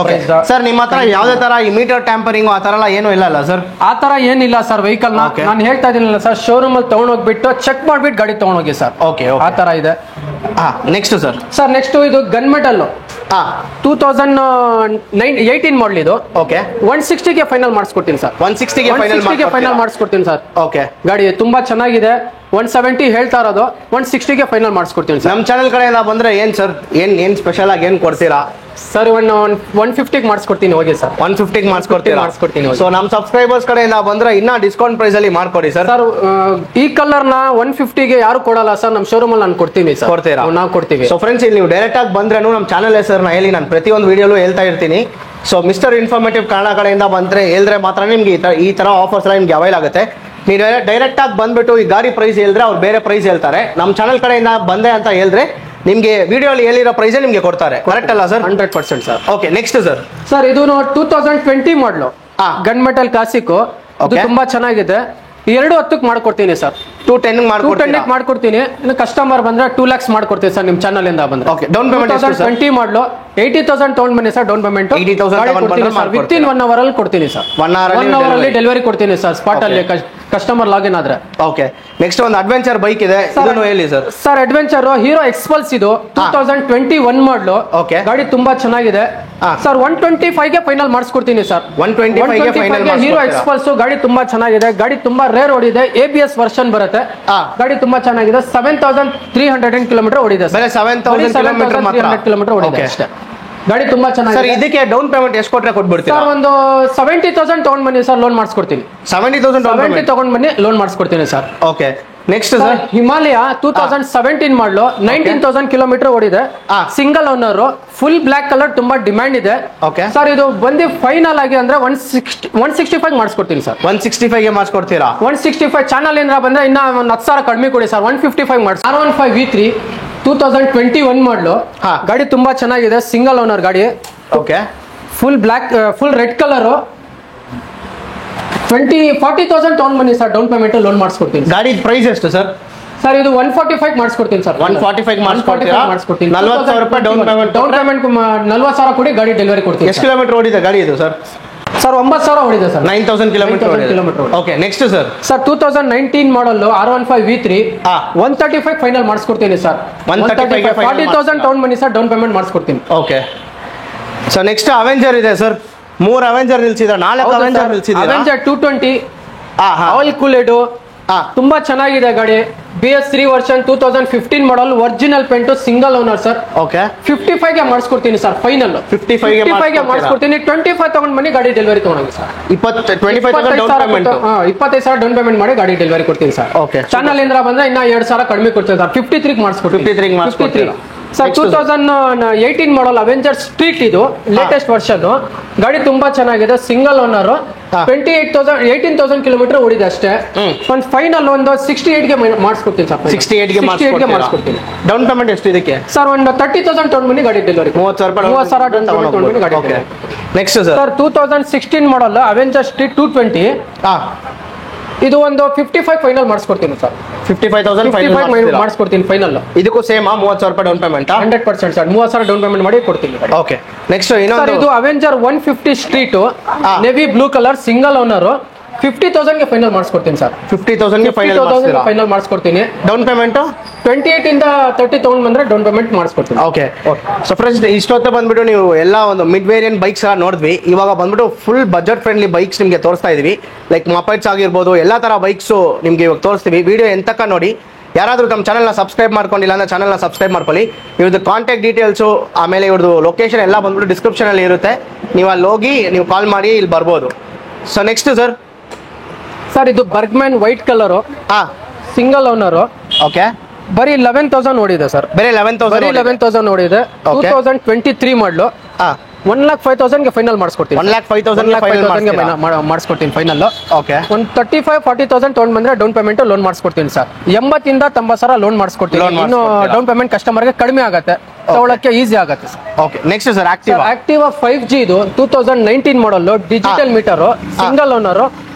ಸರ್ ನಿಮ್ಮ ಹತ್ರ ಯಾವ್ದೇ ತರ ಈ ಮೀಟರ್ ಟ್ಯಾಂಪರಿಂಗ್ ಆ ತರ ಎಲ್ಲ ಏನು ಇಲ್ಲ ಅಲ್ಲ ಸರ್? ಆ ತರ ಏನಿಲ್ಲ ಸರ್. ವೆಹಿಕಲ್ ನಾನು ಹೇಳ್ತಾ ಇದೀನಲ್ಲ ಸರ್, ಶೋರೂಮ್ ಅಲ್ಲಿ ತಗೊಂಡೋಗ್ಬಿಟ್ಟು ಚೆಕ್ ಮಾಡ್ಬಿಟ್ಟು ಗಾಡಿ ತಗೊಂಡೋಗಿ ಸರ್. ಓಕೆ ಆ ತರ ಇದೆ. Next sir. ಸರ್ ನೆಕ್ಸ್ಟ್ ಇದು ಗನ್ ಮೆಟಲ್ 2018 ಮಾಡಲ್ ಇದು. ಓಕೆ 160ಗೆ ಫೈನಲ್ ಮಾಡಿಸ್ಕೊಡ್ತೀನಿ ಸರ್. 160ಗೆ ಫೈನಲ್ ಮಾಡಿಸ್ಕೊಡ್ತೀನಿ ಸರ್. ಓಕೆ ಗಾಡಿ ತುಂಬಾ ಚೆನ್ನಾಗಿದೆ. 170 ಹೇಳ್ತಾ ಇರೋದು, 160ಗೆ ಫೈನಲ್ ಮಾಡಿಸ್ಕೊಡ್ತೀನಿ ಸರ್. ನಮ್ಮ ಚಾನೆಲ್ ಕಡೆಯಿಂದ ಬಂದ್ರೆ ಏನ್ ಸರ್, ಏನ್ ಸ್ಪೆಷಲ್ ಆಗಿ ಏನ್ ಕೊಡ್ತೀರಾ ಸರ್? 150ಗೆ ಮಾಡಿಸ್ಕೊಡ್ತೀನಿ ಹೋಗಿ ಸರ್. 150ಗೆ ಮಾಡಿಸ್ಕೊಡ್ತೀನಿ. ಸೊ ನಮ್ಮ ಸಬ್ಸ್ಕ್ರೈಬರ್ಸ್ ಕಡೆಯಿಂದ ಬಂದ್ರೆ ಇನ್ನ ಡಿಸ್ಕೌಂಟ್ ಪ್ರೈಸ್ ಅಲ್ಲಿ ಮಾಡ್ಕೊಡಿ ಸರ್. ಸರ್ ಈ ಕಲರ್ ನ 150ಗೆ ಯಾರು ಕೊಡಲ್ಲ ಸರ್. ನಮ್ಮ ಶೋರೂಮ್ ಅಲ್ಲಿ ನಾನು ಕೊಡ್ತೀನಿ ಸರ್. ಕೊಡ್ತೀರಾ? ನಾವು ಕೊಡ್ತೀವಿ. ಸೊ ಫ್ರೆಂಡ್ಸ್ ಇಲ್ಲಿ ನೀವು ಡೈರೆಕ್ಟ್ ಆಗಿ ಬಂದ್ರೇನು ನಮ್ಮ ಚಾನಲ್ ಹೆಸರನ್ನ ಹೇಳಿ, ನಾನು ಪ್ರತಿಯೊಂದು ವಿಡಿಯೋಲು ಹೇಳ್ತಾ ಇರ್ತೀನಿ. ಸೊ ಮಿಸ್ಟರ್ ಇನ್ಫಾರ್ಮೇಟಿವ್ ಕನ್ನಡ ಕಡೆಯಿಂದ ಬಂದ್ರೆ ಹೇಳಿದ್ರೆ ಮಾತ್ರ ನಿಮ್ಗೆ ಈ ತರ ಆಫರ್ಸ್ ಎಲ್ಲ ನಿಮ್ಗೆ ಅವೈಲ್ ಆಗುತ್ತೆ. ನೀವು ಡೈರೆಕ್ಟ್ ಆಗಿ ಬಂದ್ಬಿಟ್ಟು ಈ ಗಾಡಿ ಪ್ರೈಸ್ ಹೇಳಿದ್ರೆ ಅವ್ರು ಬೇರೆ ಪ್ರೈಸ್ ಹೇಳ್ತಾರೆ. ನಮ್ಮ ಚಾನಲ್ ಕಡೆಯಿಂದ ಬಂದೆ ಅಂತ ಹೇಳಿದ್ರೆ ನಿಮ್ಗೆ ವಿಡಿಯೋ ಅಲ್ಲಿ ಹೇಳಿರೋ ಪ್ರೈಸ್ ನಿಮ್ಗೆ ಕೊಡ್ತಾರೆ. ಕರೆಕ್ಟ್ ಅಲ್ಲ sir? 100% sir. Okay next sir. Sir ಇದು 2020 ಮಾಡಲು ಗನ್ ಮೆಟಲ್ ಕ್ಲಾಸಿಕ್. ಅದು ತುಂಬಾ ಚೆನ್ನಾಗಿದೆ. 210ಕ್ಕೆ ಮಾಡ್ಕೊಡ್ತೀನಿ ಸರ್. 210 ಮಾಡ್ಕೊಡ್ತೀನಿ. ಇನ್ನು ಕಸ್ಟಮರ್ ಬಂದ್ರೆ 2 lakhs ಮಾಡ್ಕೊಡ್ತೀನಿ ಸರ್ ನಿಮ್ಮ ಚಾನಲ್ ಇಂದ ಬಂದ್ರೆ. ಓಕೆ ಡೌನ್ ಪೇಮೆಂಟ್ 2020 ಮಾಡಲು 80,000 ತಗೊಂಡ್ ಬನ್ನಿ sir. Down payment 80,000 within 1 hour ಅಲ್ಲಿ ಕೊಡ್ತೀನಿ ಸರ್. 1 hour ಅಲ್ಲಿ ಡೆಲಿವರಿ ಕೊಡ್ತೀನಿ ಸರ್. ಸ್ಪಾಟ್ ಅಲ್ಲಿ ಕಸ್ಟಮರ್ ಲಾಗಿನ್ ಆದ್ರೆ. ಓಕೆ ನೆಕ್ಸ್ಟ್ ಒಂದು ಅಡ್ವೆಂಚರ್ ಬೈಕ್ ಇದೆ, ಇದನ್ನು ಹೇಳಿ sir. Sir adventure Hero Xpulse ಇದು 2021 ಮಾಡಲು. ಓಕೆ ಗಾಡಿ ತುಂಬಾ ಚೆನ್ನಾಗಿದೆ ಸರ್. 125ಗೆ ಫೈನಲ್ ಮಾಡಿಸ್ಕೊಡ್ತೀನಿ ಸರ್. 125ಗೆ ಫೈನಲ್ ಹೀರೋ ಎಕ್ಸ್ಪಲ್ಸ್ ಗಾಡಿ ತುಂಬಾ ಚೆನ್ನಾಗಿದೆ. ಗಾಡಿ ತುಂಬಾ ರೇರ್ ಓಡಿದೆ. ABS ವರ್ಷನ್ ಬರುತ್ತೆ. ಗಾಡಿ ತುಂಬಾ ಚೆನ್ನಾಗಿದೆ. 7,300 ಕಿಲೋಮೀಟರ್ ಓಡಿದೆ. 7,300 ಕಿಲೋಮೀಟರ್ ಓಡಿದೆ ಅಷ್ಟೇ. ಗಾಡಿ ತುಂಬಾ ಚೆನ್ನಾಗಿದೆ ಸರ್. ಇದಕ್ಕೆ ಡೌನ್ ಪೇಮೆಂಟ್ ಎಷ್ಟು ಕೊಟ್ರೆ ಕೊಟ್ಬಿಡ್ತೀರಾ ಸರ್? ಒಂದು 70,000 ತಗೊಂಡ್ ಬನ್ನಿ ಸರ್, ಲೋನ್ ಮಾಡಿಸ್ಕೊಡ್ತೀನಿ. 70,000 ತಗೊಂಡ್ ಬನ್ನಿ, ಲೋನ್ ಮಾಡಿಸ್ಕೊಡ್ತೀನಿ sir. Okay next sir. Himalaya 2017 model 19,000 kilometre ಓಡಿದೆ. Single owner, full black colour, ತುಂಬಾ ಡಿಮ್ಯಾಂಡ್ ಇದೆ. ಓಕೆ ಸರ್ ಇದು ಬಂದು ಫೈನಲ್ ಆಗಿ ಅಂದ್ರೆ 165 ಮಾಡಿಸ್ಕೊಡ್ತೀನಿ ಸರ್. 165ಗೆ ಮಾಡಿಸ್ಕೊಡ್ತೀರಾ? 165 ಚಾನಲ್ ಇಂದ ಬಂದ್ರೆ ಇನ್ನ ಒಂದು 10,000 ಕಡಿಮೆ ಕೊಡಿ ಸರ್. 155 ಮಾಡಿಸಿ. R15 V3 2021 ಮಾಡಲು. ಗಾಡಿ ತುಂಬಾ ಚೆನ್ನಾಗಿದೆ. ಸಿಂಗಲ್ ಓನರ್ ಗಾಡಿ. Okay full black, full red colour. 40,000 ತಗೊಂಡ್ ಬನ್ನಿ ಸರ್. ಡೌನ್ ಪೇಮೆಂಟ್ ಲೋನ್ ಮಾಡಿಸ್ಕೊಡ್ತೀನಿ. ಗಾಡಿ ಪ್ರೈಸ್ ಎಷ್ಟು ಸರ್? ಸರ್ ಇದು 145 ಮಾಡಿಸ್ಕೊಡ್ತೀನಿ ಸರ್. 145 ಮಾಡಿಸ್ಕೊಡ್ತೀನಿ. 40,000 ರೂಪಾಯಿ ಡೌನ್ ಪೇಮೆಂಟ್. 40,000 ಕೊಡಿ, ಗಾಡಿ ಡೆಲಿವರಿ ಕೊಡ್ತೀನಿ. ಎಷ್ಟು ಕಿಲೋಮೀಟರ್ ಓಡಿದೆ ಗಾಡಿ ಇದು ಸರ್? ಸರ್ 9,000 ಓಡಿದೆ sir. 9,000 kilometre. Okay next sir. Sir 2019 model R15 V3 135 final ಮಾಡಿಸ್ಕೊಡ್ತೀನಿ ಸರ್. 40,000 ತಗೊಂಡ್ ಬನ್ನಿ ಸರ್. ಡೌನ್ ಪೇಮೆಂಟ್ ಮಾಡಿಸ್ಕೊಡ್ತೀನಿ. ಓಕೆ ಸರ್ ನೆಕ್ಸ್ಟ್ ಅವೆಂಜರ್ ಇದೆ ಸರ್. 3 ಅವೆಂಜರ್ ನಿಲ್ಸಿದ್ರೆ 4 ಅವೆಂಜರ್ ನಿಲ್ಸಿದ್ರೆ. ಅವೆಂಜರ್ 220 ಆಯಿಲ್ ಕೂಲೆಡ್ ತುಂಬಾ ಚೆನ್ನಾಗಿದೆ ಗಾಡಿ. BS3 version 2015 model, original paint, single owner sir. Okay 55ಗೆ ಮಾಡಿಸ್ಕೊಡ್ತೀನಿ ಸರ್. ಫೈನಲ್ 55ಗೆ ಮಾಡಿಸ್ಕೊಡ್ತೀನಿ. 25 ತಗೊಂಡ್ ಬನ್ನಿ, ಗಾಡಿ ಡೆಲಿವರಿ ತಗೊಂಡೋಗಿ ಸರ್. 25,000 ಡೌನ್ ಪೇಮೆಂಟ್ ಮಾಡಿ ಗಾಡಿ ಡೆಲಿವರಿ ಕೊಡ್ತೀನಿ ಸರ್. ಓಕೆ ಚಾನಲ್ ಇಂದ ಬಂದ್ರೆ ಇನ್ನ 2,000 ಕಡಿಮೆ ಕೊಡ್ತೀನಿ ಸರ್. 53ಗೆ ಮಾಡಿಸ್ಕೊಡ್ತೀನಿ. 53 ಸರ್ 2018 ಮಾಡಲ್ ಅವೆಂಜರ್ ಸ್ಟ್ರೀಟ್, ಇದು ಲೇಟೆಸ್ಟ್ ವರ್ಷನ್. ಗಾಡಿ ತುಂಬಾ ಚೆನ್ನಾಗಿದೆ. Single owner. 18,000 ಕಿಲೋಮೀಟರ್ ಓಡಿದೆ ಅಷ್ಟೇ. ಒಂದು ಫೈನಲ್ ಒಂದು 68ಗೆ ಮಾಡಿಸ್ಕೊಡ್ತೀನಿ ಸರ್. 68ಗೆ ಮಾಡಿಸ್ಕೊಡ್ತೀನಿ. ಡೌನ್ ಪೇಮೆಂಟ್ ಎಷ್ಟು ಇದಕ್ಕೆ ಸರ್? ಒಂದು 30,000 ತಗೊಂಡ್ ಬನ್ನಿ, ಗಾಡಿ ಡೆಲಿವರಿ. 30,000 ಡೌನ್ ತಗೊಂಡ್ ಬನ್ನಿ, ಗಾಡಿ delivery. Next sir 2016 model Avenger street 220. ಇದು ಒಂದು 55 ಫೈನಲ್ ಮಾಡಿಸ್ಕೊಡ್ತೀನಿ ಸರ್. 55,000 ಮಾಡಿಸ್ಕೊಡ್ತೀನಿ ಫೈನಲ್. ಇದಕ್ಕೂ ಸೇಮ್ 30,000 ರೂಪಾಯಿ down payment? 100% sir. 30,000 down payment ಮಾಡಿ ಕೊಡ್ತೀನಿ. ಓಕೆ ನೆಕ್ಸ್ಟ್ ಇನ್ನೊಂದು ಇದು Avenger 150 street, navy blue colour, single owner. 50,000ಗೆ ಫೈನಲ್ ಮಾಡಿಸ್ಕೊಡ್ತೀನಿ ಸರ್. 50,000ಗೆ ಫೈನಲ್ ಮಾಡಿಸ್ಕೊಡ್ತೀನಿ. ಡೌನ್ ಪೇಮೆಂಟ್ 28 ಇಂದ 30 ತಗೊಂಡ್ ಬಂದ್ರೆ ಡೌನ್ ಪೇಮೆಂಟ್ ಮಾಡಿಸ್ಕೊಡ್ತೀನಿ. ಓಕೆ ಸೊ ಫ್ರೆಂಡ್ಸ್ ಇಷ್ಟೊತ್ತು ಬಂದ್ಬಿಟ್ಟು ನೀವು ಎಲ್ಲ ಒಂದು ಮಿಡ್ ವೇರಿಯಂಟ್ ಬೈಕ್ಸ್ ಎಲ್ಲ ನೋಡಿದ್ವಿ. ಇವಾಗ ಬಂದ್ಬಿಟ್ಟು ಫುಲ್ ಬಜೆಟ್ ಫ್ರೆಂಡ್ಲಿ ಬೈಕ್ಸ್ ನಿಮಗೆ ತೋರಿಸ್ತಾ ಇದೀವಿ. ಲೈಕ್ ಮೊಪೈಡ್ಸ್ ಆಗಿರ್ಬೋದು, ಎಲ್ಲ ತರ ಬೈಕ್ಸು ನಿಮಗೆ ಇವಾಗ ತೋರಿಸ್ತೀವಿ. ವಿಡಿಯೋ ಎಂತಕ ನೋಡಿ. ಯಾರಾದರೂ ನಮ್ಮ ಚಾನಲ್ನ ಸಬ್ಸ್ಕ್ರೈಬ್ ಮಾಡ್ಕೊಂಡಿಲ್ಲ ಅಂದ್ರೆ ಚಾನಲ್ನ ಸಬ್ಸ್ಕ್ರೈಬ್ ಮಾಡ್ಕೊಳ್ಳಿ. ಇವ್ರದ್ದು ಕಾಂಟ್ಯಾಕ್ಟ್ ಡೀಟೇಲ್ಸು, ಆಮೇಲೆ ಇವ್ರದ್ದು ಲೊಕೇಶನ್ ಎಲ್ಲ ಬಂದ್ಬಿಟ್ಟು ಡಿಸ್ಕ್ರಿಪ್ಷನಲ್ಲಿ ಇರುತ್ತೆ. ನೀವು ಅಲ್ಲಿ ಹೋಗಿ ನೀವು ಕಾಲ್ ಮಾಡಿ ಇಲ್ಲಿ ಬರ್ಬೋದು. ಸೊ ನೆಕ್ಸ್ಟ್ ಸರ್ ಇದು Burgman white colour, single owner. Okay ಬರೀ 11,000 ಓಡಿದೆ ಸರ್. ಬರೀ 11,000 ಓಡಿದೆ. 2023 ಮಾಡಲು. 1,05,000 ಫೈನಲ್ ಮಾಡಿಸ್ಕೊಡ್ತೀನಿ. 1,05,000 ಮಾಡಿಸ್ಕೊಡ್ತೀನಿ ಫೈನಲ್. ಓಕೆ, ಒಂದು 35-40,000 ತೊಗೊಂಡ್ ಬಂದ್ರೆ ಡೌನ್ ಪೇಮೆಂಟ್ ಲೋನ್ ಮಾಡಿಸ್ಕೊಡ್ತೀನಿ ಸರ್. 80,000 to 90,000 ಲೋನ್ ಮಾಡಿಸ್ಕೊಡ್ತೀನಿ. ಇನ್ನು ಡೌನ್ ಪೇಮೆಂಟ್ ಕಸ್ಟಮರ್ಗೆ ಕಡಿಮೆ ಆಗುತ್ತೆ, ತಗೊಳಕ್ಕೆ ಈಸಿ ಆಗುತ್ತೆ sir. Okay, next sir Activa 5G ಇದು 2019 model, digital meter, single owner,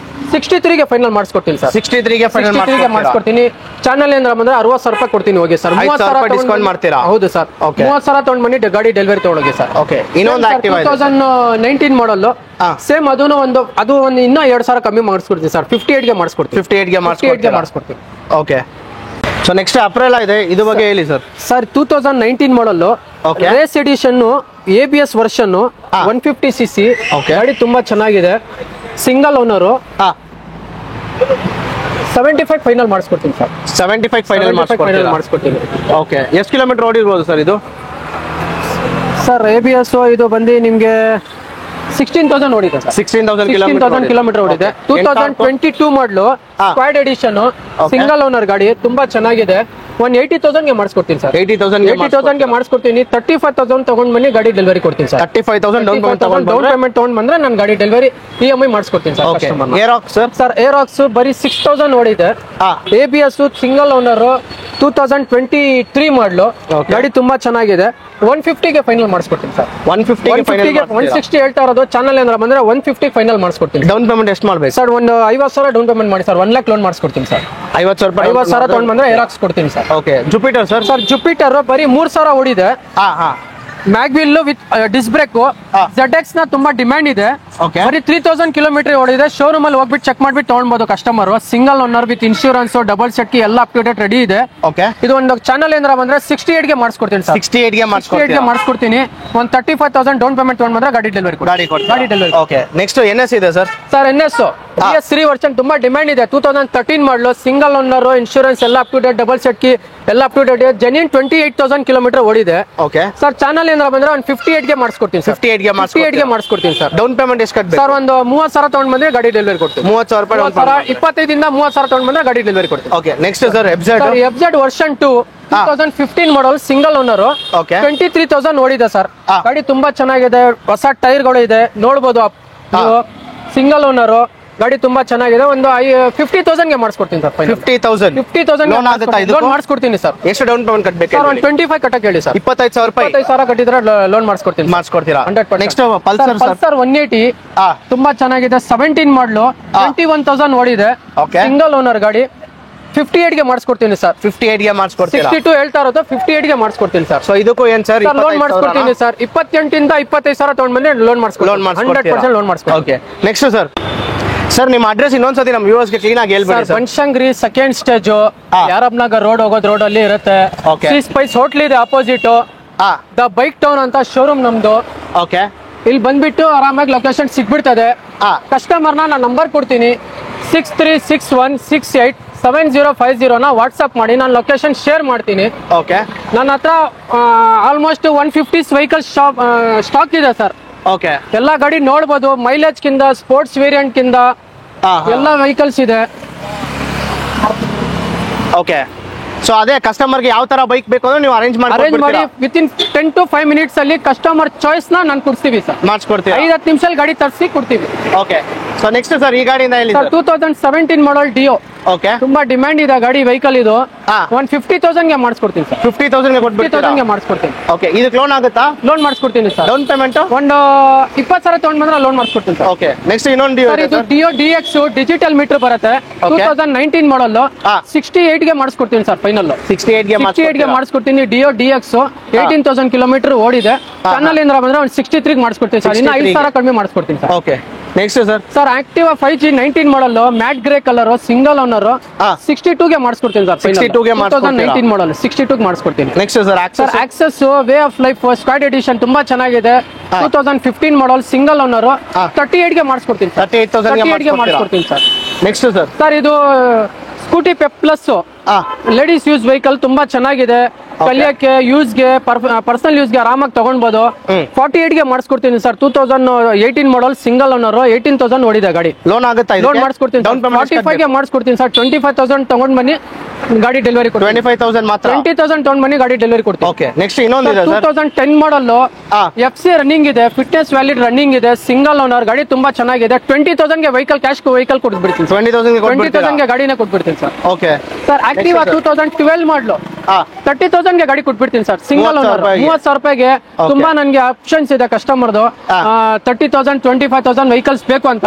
63 final ಮಾಡಿಸ್ಕೊಡ್ತೀನಿ ಸರ್. 63 ಫೈನಲ್ ಮಾಡಿಸ್ಕೊಡ್ತೀನಿ. ಚಾನಲ್ ಏನಾರ ಬಂದ್ರೆ 60,000 ರೂಪಾಯಿ ಕೊಡ್ತೀನಿ ಹೋಗಿ ಸರ್. 30,000 ಡಿಸ್ಕೌಂಟ್ ಮಾಡ್ತೀರಾ? ಹೌದು ಸರ್. 30,000 ತೊಗೊಂಡ್ ಬನ್ನಿ ಗಾಡಿ ಡೆಲಿವರಿ ತಗೊಳಗೆ ಸರ್. ಓಕೆ, ಇನ್ನೊಂದು ಆಕ್ಟಿವಾ 2019 ಮಾಡಲ್ ಸೇಮ್, ಅದು ಒಂದು ಇನ್ನೂ 2,000 ಕಮ್ಮಿ ಮಾಡಿಸ್ಕೊಡ್ತೀನಿ ಸರ್. 58 ಮಾಡಿಸ್ಕೊಡ್ತೀನಿ. 58 ಮಾಡಿಸ್ಕೊಡ್ತೀನಿ. ಓಕೆ, ಸೊ ನೆಕ್ಸ್ಟ್ ಅಪ್ರೆಲಾ ಇದೆ, ಇದು ಬಗ್ಗೆ ಹೇಳಿ sir. Sir 2019 model, race edition, ABS version, 150cc ಗಾಡಿ ತುಂಬಾ ಚೆನ್ನಾಗಿದೆ. ಸಿಂಗಲ್ ಓನರು, 75 ಫೈನಲ್ ಮಾಡಿಸ್ಕೊಡ್ತೀನಿ ಸರ್. 75 ಫೈನಲ್ ಮಾಡಿಸ್ಕೊಡ್ತೀನಿ. ಓಕೆ, ಎಷ್ಟು ಕಿಲೋಮೀಟರ್ ಓಡಿರ್ಬೋದು ಸರ್ ಇದು? ಸರ್ ABS ಇದು ಬಂದು ನಿಮಗೆ 16,000 ಓಡಿದೆ ಸರ್. 16,000 ಕಿಲೋಮೀಟರ್ ಓಡಿದೆ. 2022 ಮಾಡಲು, ಸ್ಕ್ವಾಡ್ ಎಡಿಷನ್, ಸಿಂಗಲ್ ಓನರ್ ಗಾಡಿ ತುಂಬಾ ಚೆನ್ನಾಗಿದೆ. 180,000 ಮಾಡಿಸ್ಕೊಡ್ತೀನಿ ಸರ್. 80,000 ಮಾಡಿಸ್ಕೊಡ್ತೀನಿ. 35,000 ತಗೊಂಡ್ ಬನ್ನಿ ಗಾಡಿ ಡೆಲಿವರಿ ಕೊಡ್ತೀನಿ ಸರ್. 35,000 ಡೌನ್ ಪೇಮೆಂಟ್ ತಗೊಂಡ್ ಬಂದ್ರೆ ನಾನು ಗಾಡಿ ಡೆಲಿವರಿ EMI ಮಾಡಿಸ್ಕೊಡ್ತೀನಿ ಸರ್. ಏರಾಕ್ಸ್ ಬರೀ 6,000 ಓಡಿದೆ. ABS ಸಿಂಗಲ್ ಓನರ್, 2023 ಮಾಡಲು, ಗಾಡಿ ತುಂಬಾ ಚೆನ್ನಾಗಿದೆ. 150 ಫೈನಲ್ ಮಾಡಿಸ್ಕೊಡ್ತೀನಿ ಸರ್. 160 ಹೇಳ್ತಾ ಇರೋದು. ಚಾನಲ್ ಏನಾರ ಬಂದ್ರೆ 150 ಫೈನಲ್ ಮಾಡಿಸ್ಕೊಡ್ತೀನಿ. ಡೌನ್ ಪೇಮೆಂಟ್ ಎಷ್ಟು ಮಾಡ್ಬೇಕು ಸರ್? ಒಂದು 50,000 ಡೌನ್ ಪೇಮೆಂಟ್ ಮಾಡಿ ಸರ್. 1 ಲಕ್ಷ ಲೋನ್ ಮಾಡಿಸ್ಕೊಡ್ತೀನಿ ಸರ್. 50,000 ತಗೊಂಡ್ ಬಂದ್ರೆ ಏರಾಕ್ಸ್ ಕೊಡ್ತೀನಿ sir. Okay, Jupiter sir Jupiter ಬರೀ 3,000 ಓಡಿದೆ. ಮ್ಯಾಗ್ವಿಲ್ ವಿತ್ ಡಿಸ್ ಬ್ರೇಕ್. ZX ನ ತುಂಬಾ ಡಿಮ್ಯಾಂಡ್ ಇದೆ. ಬರೀ 3,000 ಕಿಲೋಮೀಟರ್ ಓಡಿದೆ. ಶೋರೂಮ್ ಅಲ್ಲಿ ಹೋಗ್ಬಿಟ್ಟು ಚೆಕ್ ಮಾಡ್ಬಿಟ್ಟು ತಗೊಳ್ಬಹುದು customer. Single owner with insurance, double set key ಎಲ್ಲ ಅಪ್ ಟು ಡೇಟ್ ರೆಡಿ ಇದೆ. ಇದು ಒಂದು ಚಾನಲ್ ಏನಾರ ಬಂದ್ರೆ 68 ಮಾಡಿಸ್ಕೊಡ್ತೀನಿ ಸರ್. 68 ಮಾಡಿಸ್ಕೊಡ್ತೀನಿ. ಒಂದು 35,000 ಡೌನ್ ಪೇಮೆಂಟ್ ತಗೊಂಡ್ ಬಂದ್ರೆ ಗಾಡಿ ಡೆಲಿವರಿ. ಓಕೆ, ನೆಕ್ಸ್ಟ್ NS ಇದೆ ಸರ್. NS BS3 ವರ್ಷನ್ ತುಂಬಾ ಡಿಮ್ಯಾಂಡ್ ಇದೆ. 2013 ಮಾಡಲು, ಸಿಂಗಲ್ ಓನರ್, ಇನ್ಶೂರೆನ್ಸ್ ಎಲ್ಲ up to date, double set key ಎಲ್ಲ up to date, genuine 28,000 kilometre ಓಡಿದೆ. ಓಕೆ ಸರ್, ಚಾನಲ್ ಏನಾರ ಬಂದ್ರೆ ಒಂದು 58 ಮಾಡಿಸ್ಕೊಡ್ತೀನಿ ಸರ್. 58 ಮಾಡಿಸ್ಕೊಡ್ತೀನಿ ಸರ್. ಡೌನ್ ಪೇಮೆಂಟ್ ಎಷ್ಟು ಕಟ್ಟಬೇಕು ಸರ್? ಒಂದು 30,000 ತಗೊಂಡ್ ಬಂದ್ರೆ ಗಾಡಿ ಡೆಲಿವರಿ ಕೊಡ್ತೀನಿ. 30,000 25,000 ಇಂದ 30,000 ತಗೊಂಡ್ ಬಂದ್ರೆ ಗಾಡಿ ಡೆಲಿವರಿ ಕೊಡ್ತೀನಿ. Okay, next sir FZ version 2 2015 model, single owner, 23,000 ಓಡಿದೆ ಸರ್. ಗಾಡಿ ತುಂಬಾ ಚೆನ್ನಾಗಿದೆ. ಹೊಸ ಟೈರ್ಗಳು ಇದೆ, ನೋಡ್ಬೋದು. ಸಿಂಗಲ್ ಓನರ್ ಗಾಡಿ ತುಂಬಾ ಚೆನ್ನಾಗಿದೆ. ಒಂದು 50,000 ಮಾಡಿಸ್ಕೊಡ್ತೀನಿ ಸರ್. 50,000 ಲೋನ್ ಮಾಡಿಸ್ಕೊಡ್ತೀನಿ ಸರ್. ಎಷ್ಟು ಡೌನ್ ಪೇಮೆಂಟ್ ಕಟ್ಟಬೇಕು ಸರ್? ಒಂದು 25 ಕಟ್ಟಕ್ಕೆ ಹೇಳಿ ಸರ್. 25,000 ಕಟ್ಟಿದ್ರೆ ಲೋನ್ ಮಾಡಿಸ್ಕೊಡ್ತೀರಾ? 100%. ನೆಕ್ಸ್ಟ್ ಪಲ್ಸರ್ 180 ತುಂಬಾ ಚೆನ್ನಾಗಿದೆ. 17 ಮಾಡಲು, 21,000 ಓಡಿದೆ. ಸಿಂಗಲ್ ಓನರ್ ಗಾಡಿ. 58 ಮಾಡಿಸ್ಕೊಡ್ತೀನಿ ಸರ್. 58 ಮಾಡಿಸ್ಕೊಡ್ತೀನಿ. 62 ಹೇಳ್ತಾ ಇರೋದು, 58 ಮಾಡಿಸ್ಕೊಡ್ತೀನಿ ಸರ್. ಸೊ ಇದಕ್ಕೂ ಏನ್ ಸರ್ ಲೋನ್ ಮಾಡಿಸ್ಕೊಡ್ತೀನಿ ಸರ್. 28 ಇಂದ 25,000 ತಗೊಂಡ್ ಬಂದ್ರೆ ಲೋನ್ ಮಾಡಿಸ್ಕೊಡ್ತೀನಿ. 100% ಲೋನ್ ಮಾಡಿಸ್ಕೊಡ್ತೀನಿ. ಓಕೆ, ನೆಕ್ಸ್ಟ್ ಸರ್ ನಿಮ್ಮ ಅಡ್ರೆಸ್ ಇನ್ನೊಂದ್ಸತಿ ನಮ್ಮ ವ್ಯೂವರ್ಸ್ ಗೆ ಕ್ಲೀನ್ ಆಗಿ ಹೇಳ್ಬೇಡಿ sir. Banashankari second stage, Yarab Nagar road ಹೋಗೋದು, ರೋಡ್ ಅಲ್ಲಿ ಇರುತ್ತೆ. ಸ್ಪೈಸ್ ಹೋಟ್ಲ್ ಇದೆ ಆಪೋಸಿಟ್. ದ ಬೈಕ್ ಟೌನ್ ಅಂತ ಶೋರೂಮ್ ನಮ್ದು. ಓಕೆ, ಇಲ್ಲಿ ಬಂದ್ಬಿಟ್ಟು ಆರಾಮಾಗಿ ಲೊಕೇಶನ್ ಸಿಗ್ಬಿಡ್ತದೆ. ಕಸ್ಟಮರ್ನ ನಾನು ನಂಬರ್ ಕೊಡ್ತೀನಿ. 6361687050 ವಾಟ್ಸ್ಆಪ್ ಮಾಡಿ, ನಾನು ಲೊಕೇಶನ್ ಶೇರ್ ಮಾಡ್ತೀನಿ. ಓಕೆ, ನನ್ನ ಹತ್ರ ಆಲ್ಮೋಸ್ಟ್ 150 ವೆಹಿಕಲ್ ಸ್ಟಾಕ್ ಇದೆ ಸರ್. ಓಕೆ, ಎಲ್ಲ ಗಾಡಿ ನೋಡ್ಬೋದು. ಮೈಲೇಜ್ ಕಿಂದ, ಸ್ಪೋರ್ಟ್ಸ್ ವೇರಿಯಂಟ್ ಕಿಂದ ಎಲ್ಲ ವೆಹಿಕಲ್ಸ್ ಇದೆ. ಓಕೆ, ಸೊ ಅದೇ ಕಸ್ಟಮರ್ಗೆ ಯಾವ ತರ ಬೈಕ್ ಬೇಕು ಅಂದ್ರೆ ನೀವು ಅರೇಂಜ್ ಮಾಡಿ ವಿತಿನ್ 10 to 5 minutes ಅಲ್ಲಿ ಕಸ್ಟಮರ್ ಚಾಯ್ಸ್ ನಾನು ಕೊಡ್ತೀವಿ ಸರ್. ಮಾಡಿಸ್ಕೊಡ್ತೀವಿ. 5-10 ನಿಮಿಷದಲ್ಲಿ ಗಾಡಿ ತರಿಸಿ ಕೊಡ್ತೀವಿ. ಓಕೆ, ಸೊ ನೆಕ್ಸ್ಟ್ ಸರ್ ಈ ಗಾಡಿಯಿಂದ ಹೇಳಿ ಸರ್. 2017 model Dio. ಓಕೆ, ತುಂಬಾ ಡಿಮ್ಯಾಂಡ್ ಇದೆ ಗಾಡಿ, ವೆಹಿಕಲ್ ಇದು. 150,000 ಮಾಡಿಸ್ಕೊಡ್ತೀನಿ ಸರ್. 50,000 50,000 ಮಾಡಿಸ್ಕೊಡ್ತೀನಿ. ಓಕೆ, ಇದಕ್ಕೆ ಲೋನ್ ಆಗುತ್ತಾ? ಲೋನ್ ಮಾಡಿಸ್ಕೊಡ್ತೀನಿ ಸರ್. ಡೌನ್ ಪೇಮೆಂಟ್ ಒಂದು 20,000 ತಗೊಂಡ್ ಬಂದ್ರೆ ಲೋನ್ ಮಾಡಿಸ್ಕೊಡ್ತೀನಿ ಸರ್. ಓಕೆ, ನೆಕ್ಸ್ಟ್ ಇನ್ನೊಂದು ಇದು ಡಿಯೋ DX ಡಿಜಿಟಲ್ ಮೀಟರ್ ಬರುತ್ತೆ. 2019 ಮಾಡಲ್, 68 ಮಾಡಿಸ್ಕೊಡ್ತೀನಿ ಸರ್. ಫೈನಲ್ 68 ಮಾಡಿಸ್ಕೊಡ್ತೀನಿ. ಡಿಯೋ DX 18,000 ಕಿಲೋಮೀಟರ್ ಓಡಿದೆ. ಚಾನಲ್ ಏನಾರ ಬಂದ್ರೆ ಒಂದು 63 ಮಾಡಿಸ್ಕೊಡ್ತೀನಿ ಸರ್. ಇನ್ನು 5,000 ಕಡಿಮೆ ಮಾಡಿಸ್ಕೊಡ್ತೀನಿ sir. Okay, next sir Activa 5G 19 model, matte grey colour, single owner, 62 ಮಾಡಿಸ್ಕೊಡ್ತೀನಿ ಸರ್. 2019 ಮಾಡಲ್ 62 ಮಾಡಿಸ್ಕೊಡ್ತೀನಿ. Next sir Access way of life squad edition ತುಂಬಾ ಚೆನ್ನಾಗಿದೆ. 2015 ಮಾಡಲ್, ಸಿಂಗಲ್ ಓನರ್, 38 ಮಾಡಿಸ್ಕೊಡ್ತೀನಿ ಸರ್. 38 ಮಾಡಿಸ್ಕೊಡ್ತೀನಿ ಸರ್. ನೆಕ್ಸ್ಟ್ ಸರ್ ಇದು Scooty Pep plus ladies use vehicle ತುಂಬಾ ಚೆನ್ನಾಗಿದೆ. ಕಲಿಯಕ್ಕೆ ಯೂಸ್ಗೆ ಪರ್ಸನಲ್ ಯೂಸ್ಗೆ ಆರಾಮಾಗಿ ತಗೊಳ್ಬಹುದು 48 ಗೆ ಮಾಡಿಸ್ಕೊಡ್ತೀನಿ ಸರ್. 2018 ಮಾಡಲ್ ಸಿಂಗಲ್ ಓನರ್ 18,000 ಓಡಿದೆ ಗಾಡಿ. ಲೋನ್ ಆಗುತ್ತಾ? ಲೋನ್ ಮಾಡಿಸ್ಕೊಡ್ತೀನಿ. 45 ಗೆ ಮಾಡಿಸ್ಕೊಡ್ತೀನಿ ಸರ್. 25,000 ತಗೊಂಡ್ ಬನ್ನಿ ಗಾಡಿ ಡೆಲಿವರಿ ಕೊಡ್ತೀನಿ. 25,000 ಮಾತ್ರ? 20,000 ತಗೊಂಡ್ ಬನ್ನಿ ಗಾಡಿ ಡೆಲಿವರಿ ಕೊಡ್ತೀನಿ. ಓಕೆ, ನೆಕ್ಸ್ಟ್ ಇನ್ನೊಂದು ಇದೆ ಸರ್. 2010 ಮಾಡಲ್ FC ರನ್ನಿಂಗ್ ಇದೆ, ಫಿಟ್ನೆಸ್ ವ್ಯಾಲಿಡ್ ರನ್ನಿಂಗ್ ಇದೆ, ಸಿಂಗಲ್ ಓನರ್ ಗಾಡಿ ತುಂಬಾ ಚೆನ್ನಾಗಿದೆ. 20,000 ಗೆ ವೆಹಿಕಲ್ ಕೊಟ್ಬಿಡ್ತೀನಿ. 20,000 ಗೆ ಗಾಡಿನ ಕೊಟ್ಬಿಡ್ತೀನಿ ಸರ್. ಓಕೆ ಸರ್ ಆಕ್ಟಿವಾ 2012 ಮಾಡಲು 30,000 ಗೆ ಗಾಡಿ ಕೊಟ್ಬಿಡ್ತೀನಿ ಸರ್. ಸಿಂಗಲ್ ಓನರ್ 30,000 ರೂಪಾಯಿಗೆ. ತುಂಬಾ ನನಗೆ ಆಪ್ಷನ್ಸ್ ಇದೆ ಕಸ್ಟಮರ್ದು. 30,000 25,000 ವೆಹಿಕಲ್ಸ್ ಬೇಕು ಅಂತ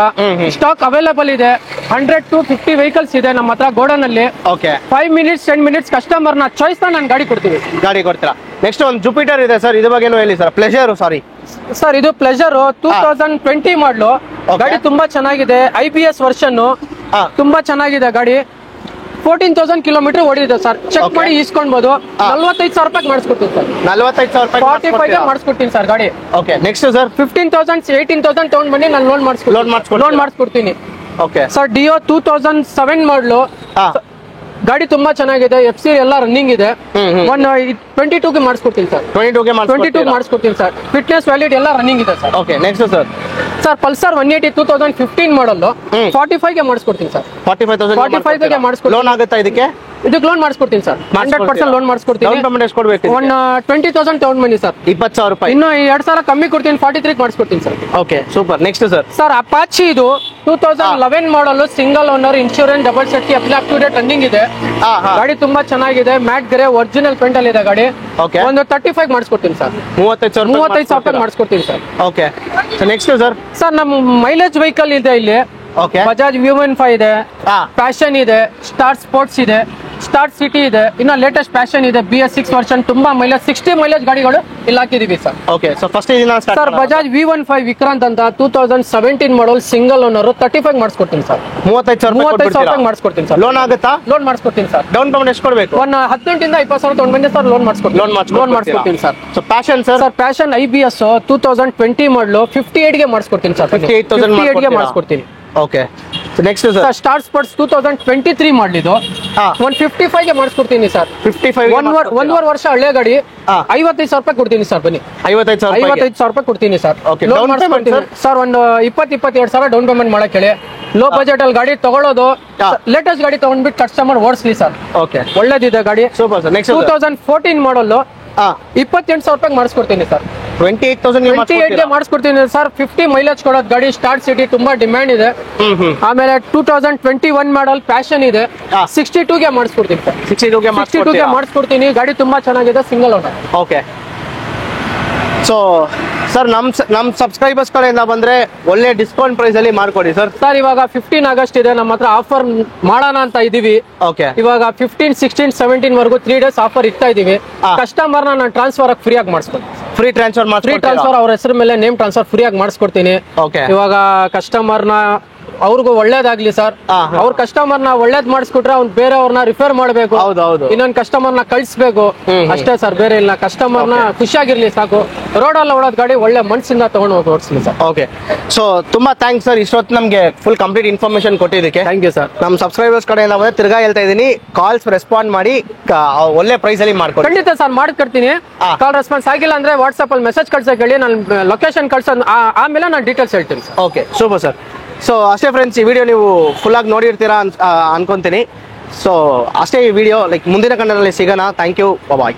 ಸ್ಟಾಕ್ ಅವೈಲೇಬಲ್ ಇದೆ. 100 to 50 ವೆಹಿಕಲ್ಸ್ ಇದೆ ನಮ್ಮ ಹತ್ರ ಗೋಡನ್ ಅಲ್ಲಿ. 5 minutes 10 minutes ಕಸ್ಟಮರ್ ನ ಚಾಯ್ಸ್ ನ ನಾನು ಗಾಡಿ ಕೊಡ್ತೀವಿ. ಗಾಡಿ ಕೊಡ್ತೀರಾ? ನೆಕ್ಸ್ಟ್ ಒಂದು ಜುಪಿಟರ್ ಇದೆ ಸರ್, ಇದ್ರ ಬಗ್ಗೆನೂ ಹೇಳಿ ಸರ್. ಪ್ಲೆಜರ್, ಸಾರಿ ಸರ್, ಇದು ಪ್ಲೆಜರ್ 2020 ಮಾಡಲು ಗಾಡಿ ತುಂಬಾ ಚೆನ್ನಾಗಿದೆ. IBS ವರ್ಷನ್ ತುಂಬಾ ಚೆನ್ನಾಗಿದೆ ಗಾಡಿ. 14,000 ಕಿಲೋಮೀಟರ್ ಓಡಿದೆ ಸರ್. ಚೆಕ್ ಮಾಡಿ ಇಸ್ಕೊಳ್ಬಹುದು. 45,000 ರೂಪಾಯಿ ಮಾಡಿಸ್ಕೊಡ್ತೀನಿ ಸರ್. 45,000 ರೂಪಾಯಿ 45 ಗೆ ಮಾಡಿಸ್ಕೊಡ್ತೀನಿ ಸರ್ ಗಾಡಿ. ಓಕೆ, ನೆಕ್ಸ್ಟ್ ಸರ್ 15,000 18,000 ತಗೊಂಡ್ ಬನ್ನಿ, ನಾನು ಲೋನ್ ಮಾಡಿಸ್ಕೊಡ್ತೀನಿ. ಓಕೆ ಸರ್, ಡಿಯೋ 2007 ಮಾಡಲು ಗಾಡಿ ತುಂಬಾ ಚೆನ್ನಾಗಿದೆ. FC ಎಲ್ಲ ರನ್ನಿಂಗ್ ಇದೆ. 22 ಗೆ ಮಾಡಿಸ್ಕೊಡ್ತೀನಿ ಸರ್. 22 ಗೆ ಮಾಡಿಸ್ಕೊಡ್ತೀನಿ ಸರ್. ಫಿಟ್ನೆಸ್ ವ್ಯಾಲಿಡ್ ಎಲ್ಲ ರನ್ನಿಂಗ್ ಇದೆ sir. Okay, next sir Pulsar 180 2015 ಮಾಡಲ್ 45 ಗೆ ಮಾಡಿಸ್ಕೊಡ್ತೀನಿ ಸರ್. 45,000 ಗೆ ಮಾಡಿಸ್ಕೊಡ್ತೀನಿ. ಲೋನ್ ಆಗುತ್ತಾ ಇದಕ್ಕೆ? ಇದಕ್ಕೆ ಲೋನ್ ಮಾಡಿಸ್ಕೊಡ್ತೀನಿ ಸರ್. 100% ಲೋನ್ ಮಾಡಿಸ್ಕೊಡ್ತೀನಿ. ಡೌನ್ ಪೇಮೆಂಟ್ ಎಷ್ಟು ಕೊಡ್ಬೇಕು? 20,000 ತಗೊಂಡ್ ಬನ್ನಿ ಸರ್. 20,000 ರೂಪಾಯಿ. ಇನ್ನು 2,000 ಕಮ್ಮಿ ಕೊಡ್ತೀನಿ. 43 ಮಾಡಿಸ್ಕೊಡ್ತೀನಿ sir. Okay, super. Next sir sir Apache ಇದು 2011 model single owner, insurance double set up to date running ಇದೆ. ಗಾಡಿ ತುಂಬಾ ಚೆನ್ನಾಗಿದೆ. ಮ್ಯಾಟ್ ಗ್ರೇ ಒರಿಜಿನಲ್ ಪೇಂಟ್ ಅಲ್ಲಿ ಇದೆ ಗಾಡಿ. ಒಂದು 35 ಮಾಡಿಸ್ಕೊಡ್ತೀನಿ ಸರ್. 35,000 ರೂಪಾಯಿ ಮಾಡಿಸ್ಕೊಡ್ತೀನಿ ಸರ್. ಓಕೆ, ನೆಕ್ಸ್ಟ್ ಸರ್ ನಮ್ಮ ಮೈಲೇಜ್ ವೆಹಿಕಲ್ ಇದೆ ಇಲ್ಲಿ. ಬಜಾಜ್ V15 ಇದೆ, ಪ್ಯಾಷನ್ ಇದೆ, ಸ್ಟಾರ್ ಸ್ಪೋರ್ಟ್ಸ್ ಇದೆ, ಸ್ಟಾರ್ ಸಿಟಿ ಇದೆ, ಇನ್ನ ಲೇಟೆಸ್ಟ್ ಪ್ಯಾಷನ್ ಇದೆ, BS6 ವರ್ಷನ್. ತುಂಬಾ ಮೈಲೇಜ್ 60 ಮೈಲೇಜ್ ಗಾಡಿಗಳು ಇಲ್ಲಿ ಹಾಕಿದೀವಿ sir. Okay, so first sir Bajaj V15 Vikrant ಅಂತ 2017 ಮಾಡಲ್ ಸಿಂಗಲ್ ಓನರ್ 35 ಮಾಡಿಸ್ಕೊಡ್ತೀನಿ ಸರ್. 35,000 ರೂಪಾಯಿ ಮಾಡಿಸ್ಕೊಡ್ತೀನಿ ಸರ್. ಲೋನ್ ಆಗುತ್ತಾ? ಲೋನ್ ಮಾಡಿಸ್ಕೊಡ್ತೀನಿ ಸರ್. ಡೌನ್ ಪೇಮೆಂಟ್ ಎಷ್ಟು ಕೊಡಬೇಕು? 18 ಇಂದ 20,000 ತಗೊಂಡ್ ಬಂದೆ ಸರ್. ಲೋನ್ ಮಾಡಿಸ್ಕೊಡ್ತೀನಿ sir. So passion sir passion IBS 2020 model 58 ಗೆ ಮಾಡಿಸ್ಕೊಡ್ತೀನಿ ಸರ್. 58 ಗೆ ಮಾಡಿಸ್ಕೊಡ್ತೀನಿ. Okay, next sir star sports 2023 ಮಾಡಲಿದ್ದು 155 ಗೆ ಮಾಡಿಸ್ಕೊಡ್ತೀನಿ ಸರ್. 55 ಒಂದೂವರೆ ವರ್ಷ ಹಳೆ ಗಾಡಿ. 55,000 ರೂಪಾಯಿ ಕೊಡ್ತೀನಿ ಸರ್. ಬನ್ನಿ, 55,000 ರೂಪಾಯಿ ಕೊಡ್ತೀನಿ ಸರ್. ಲೋನ್ ಮಾಡಿಸ್ಕೊಡ್ತೀನಿ ಸರ್. ಒಂದು 20-22,000 ಡೌನ್ ಪೇಮೆಂಟ್ ಮಾಡಕ್ ಹೇಳಿ. ಲೋ ಬಜೆಟ್ ಅಲ್ಲಿ ಗಾಡಿ ತಗೊಳ್ಳೋದು, ಲೇಟೆಸ್ಟ್ ಗಾಡಿ ತಗೊಂಡ್ಬಿಟ್ಟು ಕಸ್ಟಮರ್ ಓಡಿಸ್ಲಿ ಸರ್. ಓಕೆ, ಒಳ್ಳೇದಿದೆ ಗಾಡಿ. Super sir. ನೆಕ್ಸ್ಟ್ 2014 ಮಾಡಲ್ 28,000 ರೂಪಾಯಿ ಮಾಡಿಸ್ಕೊಡ್ತೀನಿ ಸರ್. 28 ಗೆ ಮಾಡಿಸ್ಕೊಡ್ತೀನಿ ಸರ್. 50 ಮೈಲೇಜ್ ಕೊಡೋದು ಗಾಡಿ. ಸ್ಟಾರ್ಟ್ ಸಿಟಿ ತುಂಬಾ ಡಿಮ್ಯಾಂಡ್ ಇದೆ. ಆಮೇಲೆ 2021 ಮಾಡಲ್ ಪ್ಯಾಷನ್ ಇದೆ, 62 ಗೆ ಮಾಡಿಸ್ಕೊಡ್ತೀನಿ ಸರ್. 62 ಗೆ ಮಾಡಿಸ್ಕೊಡ್ತೀನಿ. ಗಾಡಿ ತುಂಬಾ ಚೆನ್ನಾಗಿದೆ, single owner. Okay, so sir ನಮ್ ಸಬ್ಸ್ಕ್ರೈಬರ್ಸ್ ಕಡೆಯಿಂದ ಬಂದ್ರೆ ಒಳ್ಳೆ ಡಿಸ್ಕೌಂಟ್ ಪ್ರೈಸ್ ಅಲ್ಲಿ ಮಾಡ್ಕೊಡಿ ಸರ್. ಸರ್ ಇವಾಗ 15 ಆಗಸ್ಟ್ ಇದೆ, ನಮ್ಮ ಹತ್ರ ಆಫರ್ ಮಾಡೋಣ ಅಂತ ಇದೀವಿ. ಓಕೆ, ಇವಾಗ 15, 16, 17 ವರೆಗೂ 3 days ಆಫರ್ ಇರ್ತಾ ಇದೀವಿ. ಕಸ್ಟಮರ್ ನಾನು ಟ್ರಾನ್ಸ್ಫರ್ ಫ್ರೀ ಆಗಿ ಮಾಡಿಸ್ಕೊಡ್ತೀನಿ. ಫ್ರೀ ಟ್ರಾನ್ಸ್ಫರ್ ಅವ್ರ ಹೆಸರು ಮೇಲೆ ನೇಮ್ ಟ್ರಾನ್ಸ್ಫರ್ ಫ್ರೀ ಆಗಿ ಮಾಡಿಸ್ಕೊಡ್ತೀನಿ. ಓಕೆ, ಇವಾಗ ಕಸ್ಟಮರ್ನ ಅವ್ರಿಗೂ ಒಳ್ಳೇದಾಗ್ಲಿ ಸರ್. ಅವ್ರ ಕಸ್ಟಮರ್ ನ ಒಳ್ಳೇದ್ ಮಾಡಿಸ್ಕೊಟ್ರೆ ಅವ್ನ್ ಬೇರೆಯವ್ರನ್ನ ರಿಫರ್ ಮಾಡ್ಬೇಕು. ಇನ್ನೊಂದ್ ಕಸ್ಟಮರ್ ನ ಕಳಿಸ್ಬೇಕು ಅಷ್ಟೇ ಸರ್, ಬೇರೆ ಇಲ್ಲ. ಕಸ್ಟಮರ್ ನ ಖುಷಿಯಾಗಿರ್ಲಿ ಸಾಕು. ರೋಡ್ ಅಲ್ಲಿ ಓಡೋದ್ ಗಾಡಿ ಒಳ್ಳೆ ಮನ್ಸಿಂದ ತಗೊಂಡು ಹೋಗಿ ಓಡಿಸ್ಲಿ ಸರ್. ಓಕೆ, ಸೊ ತುಂಬಾ ಥ್ಯಾಂಕ್ಸ್ ಸರ್. ಇಷ್ಟೊತ್ತು ನಮ್ಗೆ ಫುಲ್ ಕಂಪ್ಲೀಟ್ ಇನ್ಫಾರ್ಮೇಶನ್ ಕೊಟ್ಟಿದ್ದಕ್ಕೆ ಥ್ಯಾಂಕ್ ಯು ಸರ್. ನಮ್ಮ ಸಬ್ಸ್ಕ್ರೈಬರ್ಸ್ ಕಡೆಯಿಂದ ಬಂದ್ರೆ ತಿರ್ಗಾ ಹೇಳ್ತಾ ಇದೀನಿ, ಕಾಲ್ಸ್ ರೆಸ್ಪಾಂಡ್ ಮಾಡಿ ಒಳ್ಳೆ ಪ್ರೈಸ್ ಅಲ್ಲಿ ಮಾಡ್ಕೊಡಿ. ಖಂಡಿತ ಸರ್, ಮಾಡ್ಕೊಡ್ತೀನಿ. ಕಾಲ್ ರೆಸ್ಪಾನ್ಸ್ ಆಗಿಲ್ಲ ಅಂದ್ರೆ ವಾಟ್ಸ್ಆಪ್ ಅಲ್ಲಿ ಮೆಸೇಜ್ ಕಳ್ಸಕ್ ಹೇಳಿ, ನಾನು ಲೊಕೇಶನ್ ಕಳ್ಸೋದು ಆಮೇಲೆ ನಾನು ಡೀಟೇಲ್ಸ್ ಹೇಳ್ತೀನಿ. Okay, super sir. ಸೊ ಅಷ್ಟೇ ಫ್ರೆಂಡ್ಸ್, ಈ ವಿಡಿಯೋ ನೀವು ಫುಲ್ ಆಗಿ ನೋಡಿರ್ತೀರಾ ಅನ್ಕೊಂತೀನಿ. ಸೊ ಅಷ್ಟೇ ಈ ವಿಡಿಯೋ. ಲೈಕ್ ಮುಂದಿನ ಕನ್ನಡದಲ್ಲಿ ಸಿಗೋಣ. Thank you, bye.